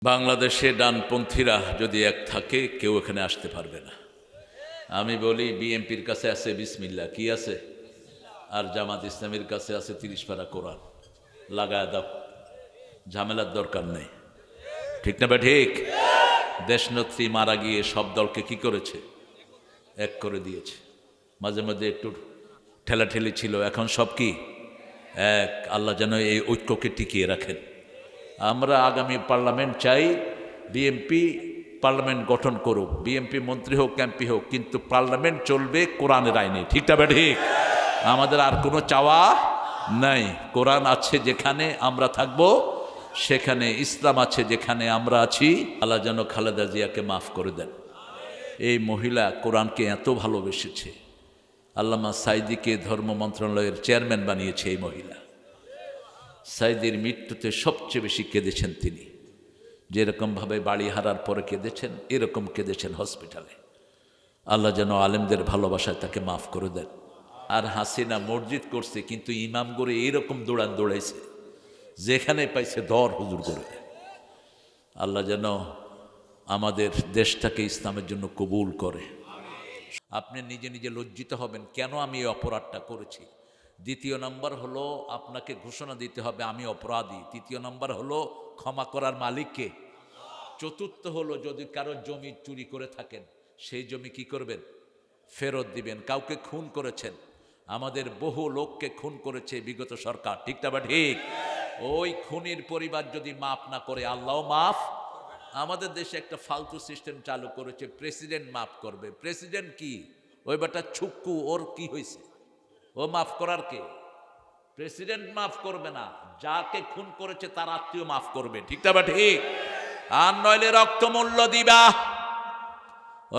বাংলাদেশে ডানপন্থীরা যদি এক থাকে কেউ এখানে আসতে পারবে না। আমি বলি বিএনপির কাছে আছে বিসমিল্লাহ, কি আছে? আর জামাত ইসলামের কাছে আছে 30 পারা কোরআন। লাগায় দাও, ঝামেলার দরকার নেই। ঠিক না? ঠিক। দেশনেত্রী মারা গিয়ে সব দলকে কি করেছে? এক করে দিয়েছে। মাঝে মাঝে একটু ঠেলাঠেলি ছিল, এখন সব কি এক। আল্লাহ যেন এই ঐক্যকে টিকিয়ে রাখেন। আমরা আগামী পার্লামেন্ট চাই, বিএনপি পার্লামেন্ট গঠন করুক, বিএনপি মন্ত্রী হোক এমপি হোক, কিন্তু পার্লামেন্ট চলবে কোরআনের আইনে। ঠিক না ঠিক? আমাদের আর কোনো চাওয়া নাই। কোরআন আছে যেখানে আমরা থাকবো সেখানে, ইসলাম আছে যেখানে আমরা আছি। আল্লাহ যেন খালেদা জিয়াকে মাফ করে দেন। এই মহিলা কোরআনকে এত ভালোবেসেছে, আল্লামা সাইদিকে ধর্ম মন্ত্রণালয়ের চেয়ারম্যান বানিয়েছে এই মহিলা। সাইদির মৃত্যুতে সবচেয়ে বেশি কেঁদেছেন তিনি। যেরকমভাবে বাড়ি হারার পরে কেঁদেছেন, এরকম কেঁদেছেন হসপিটালে। আল্লাহ যেন আলেমদের ভালোবাসায় তাকে মাফ করে দেন। আর হাসিনা মসজিদ করছে, কিন্তু ইমাম করে এইরকম দৌড়াইছে, যেখানে পাইছে দর হুজুর করে। আল্লাহ যেন আমাদের দেশটাকে ইসলামের জন্য কবুল করে। আপনি নিজে নিজে লজ্জিত হবেন, কেন আমি এই অপরাধটা করেছি। দ্বিতীয় নম্বর হলো আপনাকে ঘোষণা দিতে হবে আমি অপরাধী। তৃতীয় নম্বর হলো ক্ষমা করার মালিককে। চতুর্থ হলো যদি কারো জমি চুরি করে থাকেন, সেই জমি কি করবেন? ফেরত দিবেন। কাউকে খুন করেছেন, আমাদের বহু লোককে খুন করেছে বিগত সরকার। ঠিক না ঠিক? ওই খুনির পরিবার যদি মাফ না করে, আল্লাহও মাফ। আমাদের দেশে একটা ফালতু সিস্টেম চালু করেছে, প্রেসিডেন্ট মাফ করবে। প্রেসিডেন্ট কি? ওই বেটা ছুক্কু, ওর কি হয়েছে? ও মাফ করার কে? প্রেসিডেন্ট মাফ করবে না, যাকে খুন করেছে তার আত্মীয় মাফ করবে। ঠিক না ঠিক? আর নইলে রক্তমূল্য দিবা।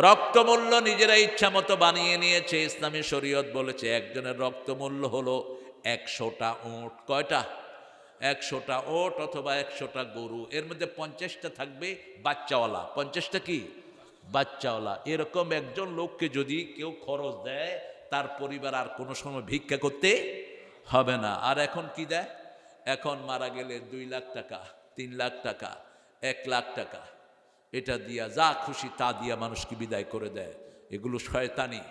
রক্তমূল্য নিজেরা ইচ্ছা মতো বানিয়ে নিয়েছে। ইসলামী শরীয়ত বলেছে একজনের রক্তমূল্য হলো 100টা উট। কয়টা? 100টা ওট অথবা 100টা গরু। এর মধ্যে 50টা থাকবে বাচ্চাওয়ালা। 50টা কি? বাচ্চাওয়ালা। এরকম একজন লোককে যদি কেউ খরচ দেয়, তার পরিবার আর কোনো সময় ভিক্ষা করতে হবে না। আর এখন কি দেয়? এখন মারা গেলে 2 লাখ টাকা, 3 লাখ টাকা, 1 লাখ টাকা, এটা দিয়া যা খুশি তা দিয়া মানুষকে বিদায় করে দেয়। এগুলো শয়তানি।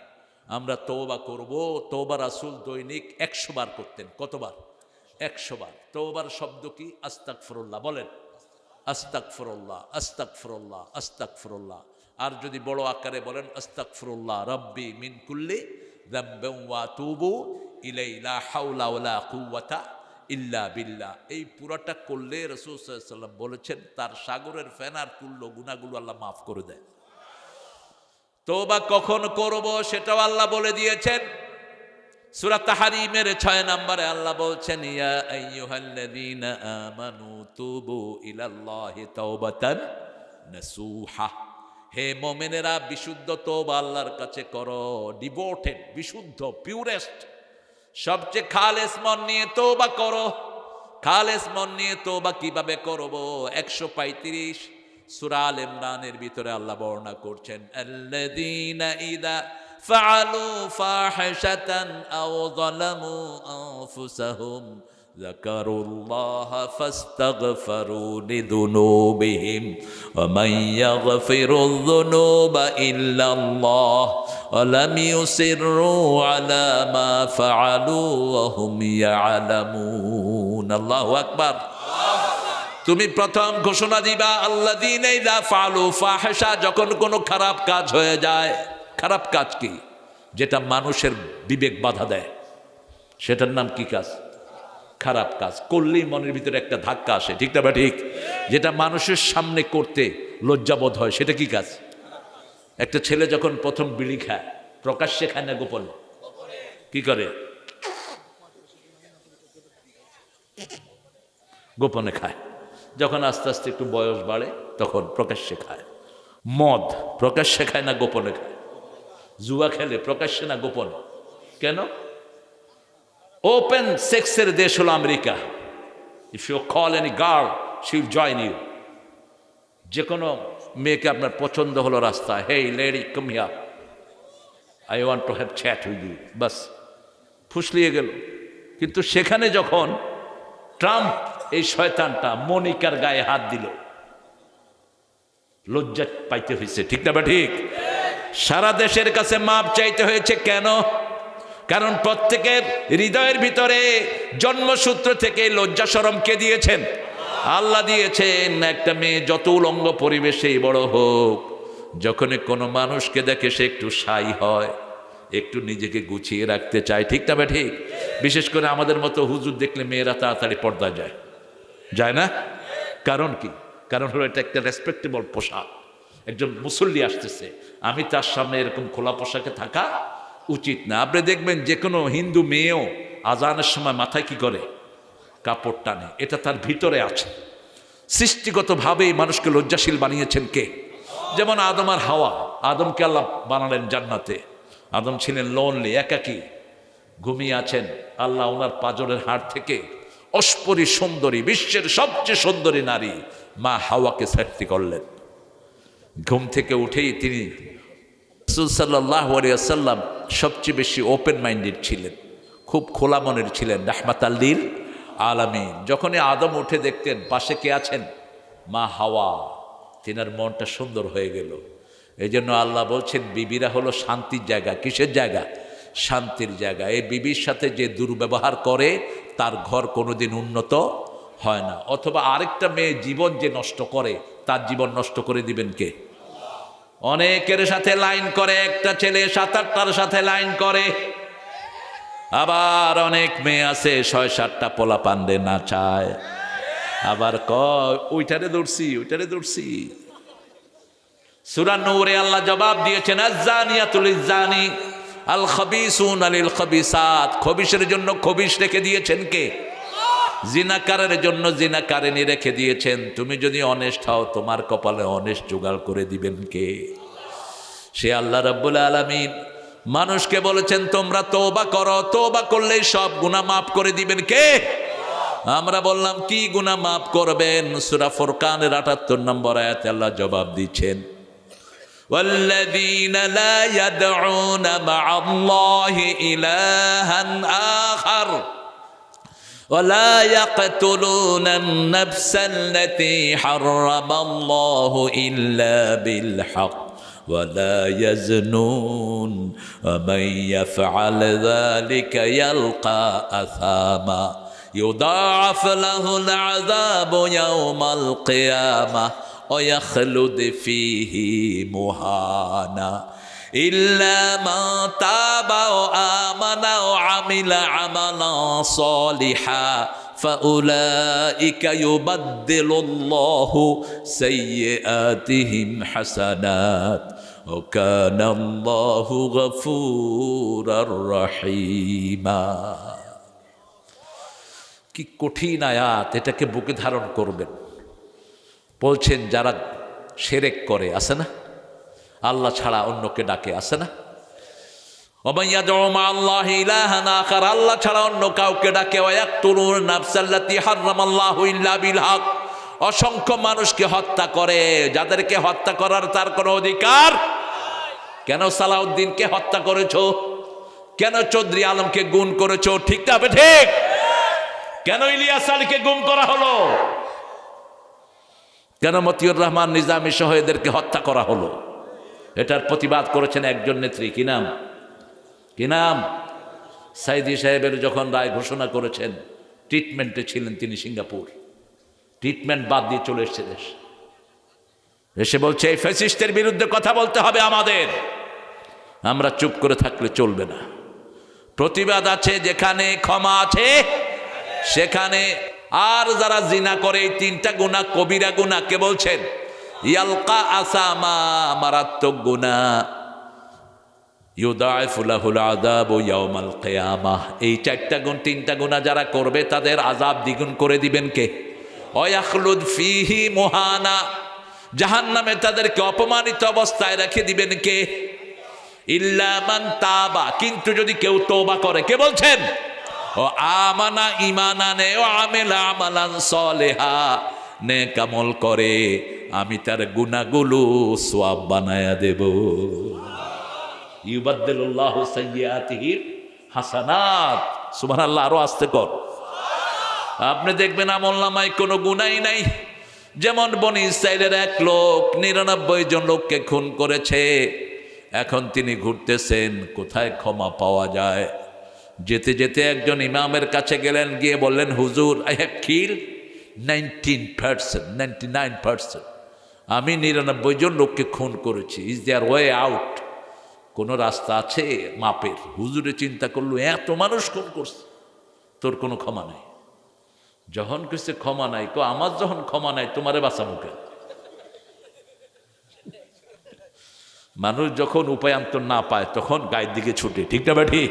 আমরা তওবা করব। তওবা রাসূল দৈনিক 100 বার করতেন। কতবার? 100 বার। তওবার শব্দ কি? আস্তাগফিরুল্লাহ। বলেন আস্তাগফিরুল্লাহ, আস্তাগফিরুল্লাহ, আস্তাগফিরুল্লাহ। আর যদি বড় আকারে বলেন আস্তাগফিরুল্লাহ রাব্বি মিন কুল্লি যামবিন ওয়া আতুবু ইলাইহি লা হাওলা ওয়ালা কুওয়াতা ইল্লা বিল্লাহ। এই পুরাটা করলে রাসূল সাল্লাল্লাহু আলাইহি ওয়াসাল্লাম বলেছেন তার সাগরের ফেনার তুল্য গুনাহগুলো আল্লাহ মাফ করে দেয়। তওবা কখন করব সেটাও আল্লাহ বলে দিয়েছেন। সূরা তাহরীমের 6 নম্বরে আল্লাহ বলছেন ইয়া আইয়ুহাল্লাযীনা আমানু তুবু ইলাল্লাহি তাওবাতান নাসুহা। হে মুমিনেরা, বিশুদ্ধ তওবা আল্লাহর কাছে করো। ডিভোটেড, বিশুদ্ধ, পিউরেস্ট, সবচেয়ে খালেস মন নিয়ে তওবা করো। খালেস মন নিয়ে তওবা কিভাবে করব? 135 সূরা আল ইমরানের ভিতরে আল্লাহ বর্ণনা করছেন আল্লাযীনা ইযা ফাআলু ফাহিশাতান আও যালামু আনফুসাহুম যাকারুল্লাহা ফাস্তাগফিরু লিযুনুবিহিম ওয়া মান ইয়াগফিরুয যুনুবা ইল্লাল্লাহ ওয়া লাম ইউসিররু আলা মা ফাআলু ওয়া হুম ইয়ালামুন। আল্লাহু আকবার। তুমি প্রথম ঘোষণা দিবা আল্লাযীনা ইযা ফাআলু ফাহিশা, যখন কোনো খারাপ কাজ হয়ে যায়। খারাপ কাজ কি? যেটা মানুষের বিবেক বাধা দেয়, সেটার নাম কি কাজ? খারাপ কাজ। করলেই মনের ভিতরে একটা ধাক্কা আসে। ঠিক না ঠিক? যেটা মানুষের সামনে করতে লজ্জাবোধ হয়, সেটা কি কাজ? একটা ছেলে যখন প্রথম বিড়ি খায়, প্রকাশ্যে খায় না গোপনে? কি করে? গোপনে খায়। যখন আস্তে আস্তে একটু বয়স বাড়ে তখন প্রকাশ্যে খায়। মদ প্রকাশ্যে খায় না গোপনে খায়? জুয়া খেলে প্রকাশ্যে না গোপনে? কেন? ওপেন সেক্সের দেশ হলো America. If you call any girl she will join you. যে কোনো মেয়েকে আপনার পছন্দ হলো রাস্তায়, hey lady come here, I want to have chat with you, বাস ফুসলিয়ে গেল। কিন্তু সেখানে যখন ট্রাম্প এই শয়তানটা মনিকার গায়ে হাত দিল, লজ্জা পাইতে হয়েছে, ঠিক না বা ঠিক? সারা দেশের কাছে মাপ চাইতে হয়েছে। কেন? কারণ প্রত্যেকের হৃদয়ের ভিতরে জন্মসূত্র থেকে লজ্জা শরম কে দিয়েছেন? আল্লাহ দিয়েছেন। একটা মেয়ে যত উলঙ্গ পরিবেশেই বড় হোক, যখনই কোনো মানুষকে দেখে সে একটু শাই হয়, একটু নিজেকে গুছিয়ে রাখতে চায়, ঠিক না বা ঠিক? বিশেষ করে আমাদের মতো হুজুর দেখলে মেয়েরা তাড়াতাড়ি পর্দা যায়, যায় না? কারণ কি? কারণ হলো এটা একটা রেসপেক্টেবল পোশাক। একজন মুসল্লি আসতেছে, আমি তার সামনে এরকম খোলা পোশাকে থাকা উচিত না। আপনি দেখবেন যে কোনো হিন্দু মেয়েও আজানের সময় মাথায় কি করে? কাপড় টানে। এটা তার ভিতরে আছে। সৃষ্টিগতভাবেই মানুষকে লজ্জাশীল বানিয়েছেন কে? যেমন আদম আর হাওয়া। আদমকে আল্লাহ বানালেন জান্নাতে। আদম ছিলেন লোনলি, একাকী, ঘুমিয়ে আছেন। আল্লাহ ওনার পাজরের হাড় থেকে অস্পরি সুন্দরী, বিশ্বের সবচেয়ে সুন্দরী নারী মা হাওয়াকে সৃষ্টি করলেন। ঘুম থেকে উঠেই তিনি রাসূল সাল্লাল্লাহু আলাইহি ওয়াসাল্লাম সবচেয়ে বেশি ওপেন মাইন্ডেড ছিলেন, খুব খোলা মনের ছিলেন, রাহমাতাল লিল আলামিন। যখনই আদম উঠে দেখতেন পাশে কে আছেন? মা হাওয়া, তিনার মনটা সুন্দর হয়ে গেল। এই জন্য আল্লাহ বলছেন বিবিরা হলো শান্তির জায়গা। কিসের জায়গা? শান্তির জায়গা। এই বিবির সাথে যে দুর্ব্যবহার করে তার ঘর কোনোদিন উন্নত হয় না। অথবা আরেকটা মেয়ে জীবন যে নষ্ট করে, তার জীবন নষ্ট করে দিবেন কে? অনেকের সাথে লাইন করে, একটা ছেলে 7-8টার সাথে লাইন করে। আবার অনেক মেয়ে আছে 6-7টা পোলা পান্ডে না চায়, আবার কয় ওইটারে দৌড়ছি, ওইটারে দৌড়ছি। সূরা নূরে আল্লাহ জবাব দিয়েছেন, আয-যানিয়াতু লিয-যানি আল খাবিসুনা লিল খাবিসাত। খবিশের জন্য খবিশ রেখে দিয়েছেন কে? জিনাকারের জন্য জিনাকারিনী রেখে দিয়েছেন। তুমি যদি অনেস্ট হও, তোমার কপালে অনেস্ট জোগাড় করে দিবেন কে? সে আল্লাহ রাব্বুল আলামিন মানুষকে বলেছেন তোমরা তওবা করো, তওবা করলেই সব গুনাহ মাফ করে দিবেন কে? আমরা বললাম কি গুনাহ মাফ করবেন? সূরা ফুরকানের 78 নম্বর আয়াতে আল্লাহ জবাব দিচ্ছেন, والذين لا يدعون مع الله إلها آخر ولا يقتلون النفس التي حرم الله إلا بالحق ولا يزنون ومن يفعل ذلك يلقى أثاما يضاعف له العذاب يوم القيامة ويخلد فيه مهانا إلا من تاب وآمن وعمل عملا صالحا فأولئك يبدل الله سيئاتهم حسنات وكان الله غفورا رحيما। কি কঠিন আয়াত, এটাকে বুকে ধারণ করবেন। বলছেন যারা শিরক করে, আছে না, আল্লাহ ছাড়া অন্যকে ডাকে, আছে না, ওমান ইয়াদউ মা আল্লাহি ইলাহান আখার, আল্লাহ ছাড়া অন্য কাউকে ডাকে, ওয়া ইয়াকতুলুন নাফসাল্লাতী হারামাল্লাহু ইল্লা বিল হক, অসংখ্য মানুষকে হত্যা করে, যাদেরকে হত্যা করার তার কোনো অধিকার। কেন সালাউদ্দিনকে হত্যা করেছো? কেন চৌধুরী আলমকে গুম করেছো? ঠিক না ঠিক? কেন ইলিয়াস আলীকে গুম করা হলো? কেন মতিউর রহমান নিজামী সহ এদেরকে হত্যা করা হলো? এটার প্রতিবাদ করেছেন একজন নেত্রী, কি নাম? কি নাম? সাইদি সাহেবের যখন রায় ঘোষণা করেছেন, ট্রিটমেন্টে ছিলেন তিনি সিঙ্গাপুর, ট্রিটমেন্ট বাদ দিয়ে চলে এসছে দেশ। এসে বলছে এই ফ্যাসিস্টের বিরুদ্ধে কথা বলতে হবে আমাদের, আমরা চুপ করে থাকলে চলবে না। প্রতিবাদ আছে যেখানে, ক্ষমা আছে সেখানে। আর যারা জিনা করে, এই 3টা গুনাহ কবিরা গুনাহ, কে বলছেন? ইয়ালকা আসামা, মারাত্মক গুনাহ। ইউদাইফু লাহুল আযাবু ইয়াউমাল কিয়ামাহ, এই 3টা গুনাহ যারা করবে তাদের আযাব দ্বিগুণ করে দিবেন কে? ওয়া ইয়াখলুদ ফীহি মুহানা, জাহান্নামে তাদেরকে অপমানিত অবস্থায় রেখে দিবেন কে? ইল্লা মান তাবা, কিন্তু যদি কেউ তওবা করে, কে বলছেন? ও আমানা ঈমানানে ও আমিলা আমালান সলিহা, নেক আমল করে, আমি তার গুনাহগুলো সওয়াব বানায়া দেব। ইউবাদদিলুল্লাহু সাইয়্যাতিহিম হাসানাত। সুবহানাল্লাহ, আরো আস্তে কর। আপনি দেখবেন আমলনামায় কোনো গুনাহই নাই, যেমন বনি ইসরাইলের এক লোক 99 জন লোককে খুন করেছে, এখন তিনি ঘুরতেছেন কোথায় ক্ষমা পাওয়া যায়। যেতে যেতে একজন ইমামের কাছে গেলেন, গিয়ে বললেন, হুজুর, আই হ্যাভ কিল 99%, আমি 99 জন লোককে খুন করেছি, ইজ দেয়ার ওয়ে আউট? কোনো রাস্তা আছে মাপের? হুজুরে চিন্তা করলো, এত মানুষ খুন করছে, তোর কোনো ক্ষমা নাই। যখন কিছু ক্ষমা নাই, আমার যখন ক্ষমা নাই তোমারে বাঁচা মুখে। মানুষ যখন উপায়ান্তর না পায় তখন গায়ের দিকে ছুটে, ঠিক না ব্যাঠি?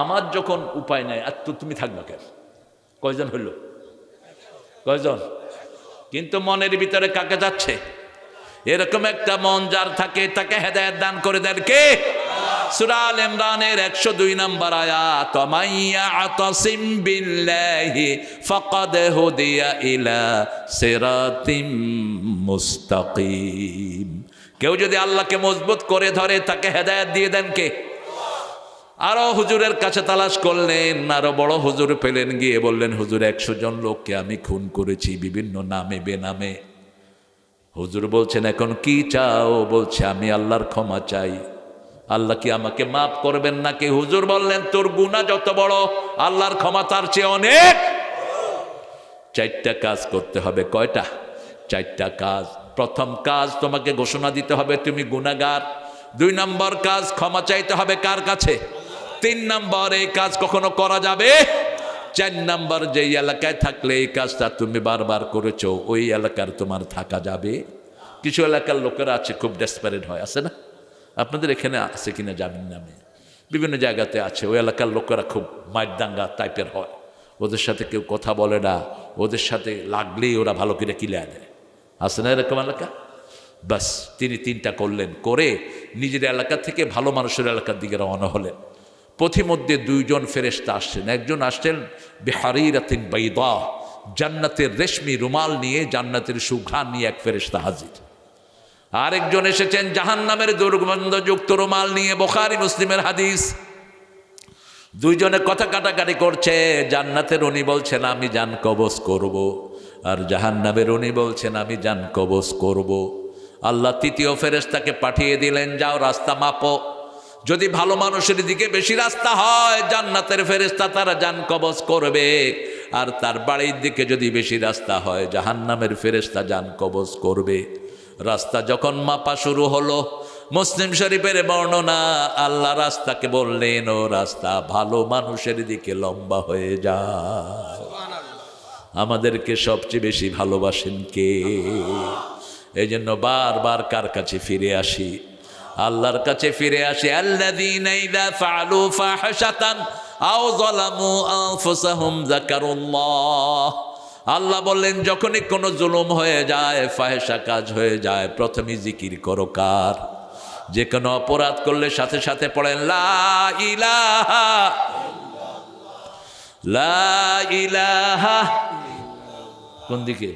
আমার যখন উপায় নাই, আর তো তুমি থাকবা কেন? কয়জন হইল? কয়জন? কিন্তু মনের ভিতরে কাকে যাচ্ছে? এরকম একটা মন যার থাকে, তাকে হেদায়েত দান করে দেন কে? সূরা আল ইমরানের 102 নম্বর আয়াত, মাইয়া আতাসিম বিল্লাহি ফাকাদ হুদিয়া ইলা সিরাতিম মুস্তাকিম। কেউ যদি আল্লাহকে মজবুত করে ধরে, তাকে হেদায়েত দিয়ে দেন কে? আরো হুজুরের কাছে তালাশ করলেন, আরো বড় হুজুর পেলেন, গিয়ে বললেন, হুজুর 100 জন লোককে আমি খুন করেছি, বিভিন্ন নামে বেনামে। হুজুর বলছেন, এখন কি চাও? বলছে, আমি আল্লাহর ক্ষমা চাই। আল্লাহ কি আমাকে মাফ করবেন নাকি? হুজুর বললেন, তোর গুনাহ যত বড়, আল্লাহর ক্ষমা তার চেয়ে অনেক। 4টা কাজ করতে হবে। কয়টা? 4টা কাজ। প্রথম কাজ, তোমাকে ঘোষণা দিতে হবে তুমি গুনাহগার। 2 নম্বর কাজ, ক্ষমা চাইতে হবে কার কাছে? 3 নম্বর, এই কাজ কখনো করা যাবে। 4 নম্বর, যেই এলাকায় থাকলে এই কাজটা তুমি বারবার করেছো, ওই এলাকার তোমার থাকা যাবে। কিছু এলাকার লোকেরা আছে খুব ডেসপারেট হয়, আছে না? আপনাদের এখানে আছে কিনা জানি না, আমি বিভিন্ন জায়গাতে আছে। ওই এলাকার লোকেরা খুব মাইরদাঙ্গা টাইপের হয়, ওদের সাথে কেউ কথা বলে না, ওদের সাথে লাগলেই ওরা ভালো করে কিলায় দেয়, আছে না এরকম এলাকা? বাস তিনি 3টা করলেন, করে নিজের এলাকা থেকে ভালো মানুষের এলাকার দিকে রওনা হলেন। পথিমধ্যে 2 জন ফেরেশতা আসছেন। একজন আসছেন বিহারিরাতিন বাইদা, জান্নাতের রেশমি রুমাল নিয়ে, জান্নাতের সুঘ্রাণ নিয়ে এক ফেরেশতা হাজির। আরেকজন এসেছেন জাহান্নামের দুর্গন্ধযুক্ত রুমাল নিয়ে, বুখারী মুসলিমের হাদিস। 2 জনে কথা কাটাকাটি করছে। জান্নাতের উনি বলছেন, আমি জান কবজ করব, আর জাহান্নামের উনি বলছেন, আমি জান কবজ করব। আল্লাহ 3য় ফেরেশতাকে পাঠিয়ে দিলেন, যাও রাস্তা মাপো। যদি ভালো মানুষের দিকে বেশি রাস্তা হয়, জান্নাতের ফেরেশতা তারা জান কবজ করবে, আর তার বাড়ির দিকে যদি বেশি রাস্তা হয়, জাহান্নামের ফেরেশতা জান কবজ করবে। রাস্তা যখন মাপা শুরু হলো, মুসলিম শরীফের বর্ণনা, আল্লাহ রাস্তাকে বললেন, ও রাস্তা ভালো মানুষের দিকে লম্বা হয়ে যায়। আমাদেরকে সবচেয়ে বেশি ভালোবাসেন কে? এই জন্য বারবার কার কাছে ফিরে আসি? আল্লাহর কাছে ফিরে আসি। আল্লাযীনা ইযা ফাআলু ফাহিশাতান আও যালামু আনফুসাহুম যাকারুল্লাহ। আল্লাহ বললেন, যখনই কোনো জুলুম হয়ে যায়, ফাহেশা কাজ হয়ে যায়, প্রথমে জিকির করো কার? যে কোনো অপরাধ করলে সাথে সাথে পড়েন লা ইলাহা লা ইলাহা। কোন দিকে?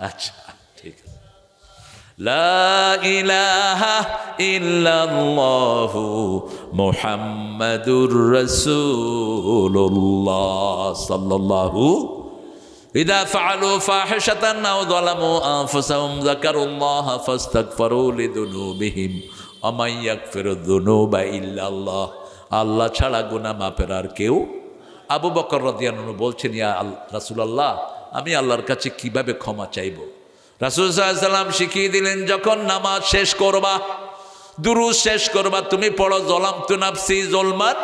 আচ্ছা, ঠিক আছে। লা ইলাহা ইল্লাল্লাহু মুহাম্মাদুর রাসূলুল্লাহ সাল্লাল্লাহু। ইযা ফাআলু ফাহিশাতান আও যালামু আনফুসাহুম যাকারুল্লাহা ফাস্তাগফিরু লিযুনুবিহিম ওয়া মান ইয়াগফিরুয যুনুবা ইল্লাল্লাহ। আল্লাহ ছাড়া গুনাহ মাফের আর কেউ। আবু বকর রাদিয়াল্লাহু আনহু বলছেন, ইয়া রাসূলুল্লাহ, আমি আল্লাহর কাছে কিভাবে ক্ষমা চাইব? রাসূল সাল্লাল্লাহু আলাইহি ওয়াসাল্লাম শিখিয়ে দিলেন, যখন নামাজ শেষ করবা, দুরূদ শেষ করবা, তুমি পড়ো যালামতু নাফসি যুলমান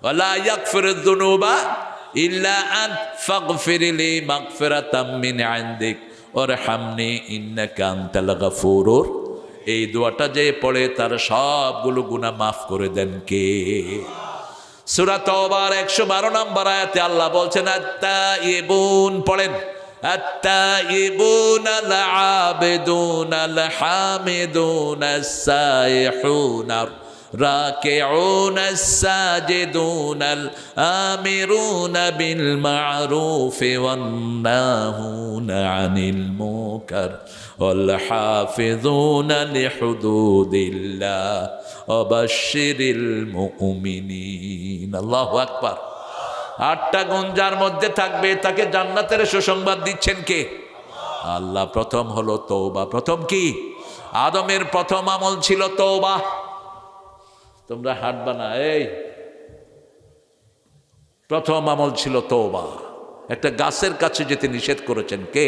ওয়া লা ইয়াগফিরুয যুনুবা ইল্লা আন ফাগফিরলি মাগফিরাতাম মিন ইনদিক ওয়ারহামনি ইন্নাকা আনতাল গাফুরুর। এই দোয়াটা যে পড়ে তার সবগুলো গুনাহ মাফ করে দেন কে? সূরা তাওবার 112 নম্বর আয়াতে আল্লাহ বলছেন, আত-তাইবুন, পড়েন, আত-তাইবুন আল-আবিদুন আল-হামিদুন আস-সাইহুন রাকিউন আস-সাজিদুন আল-আমিরুন বিল মা'রুফ ওয়ান নাহুনা আনিল মুনকার ওয়াল হাফিজুনা লিহুদুদিল্লাহ ওয়া বাশশিরিল মুমিনিন। আল্লাহু আকবার। 8টা গুণ যার মধ্যে থাকবে তাকে জান্নাতের সুসংবাদ দিচ্ছেন কে? আল্লাহ। প্রথম হলো তওবা। প্রথম কি? আদমের প্রথম আমল ছিল তওবা। তোমরা হাঁটবা না, এই প্রথম আমল ছিল তওবা। একটা গাছের কাছে যেতে নিষেধ করেছেন কে?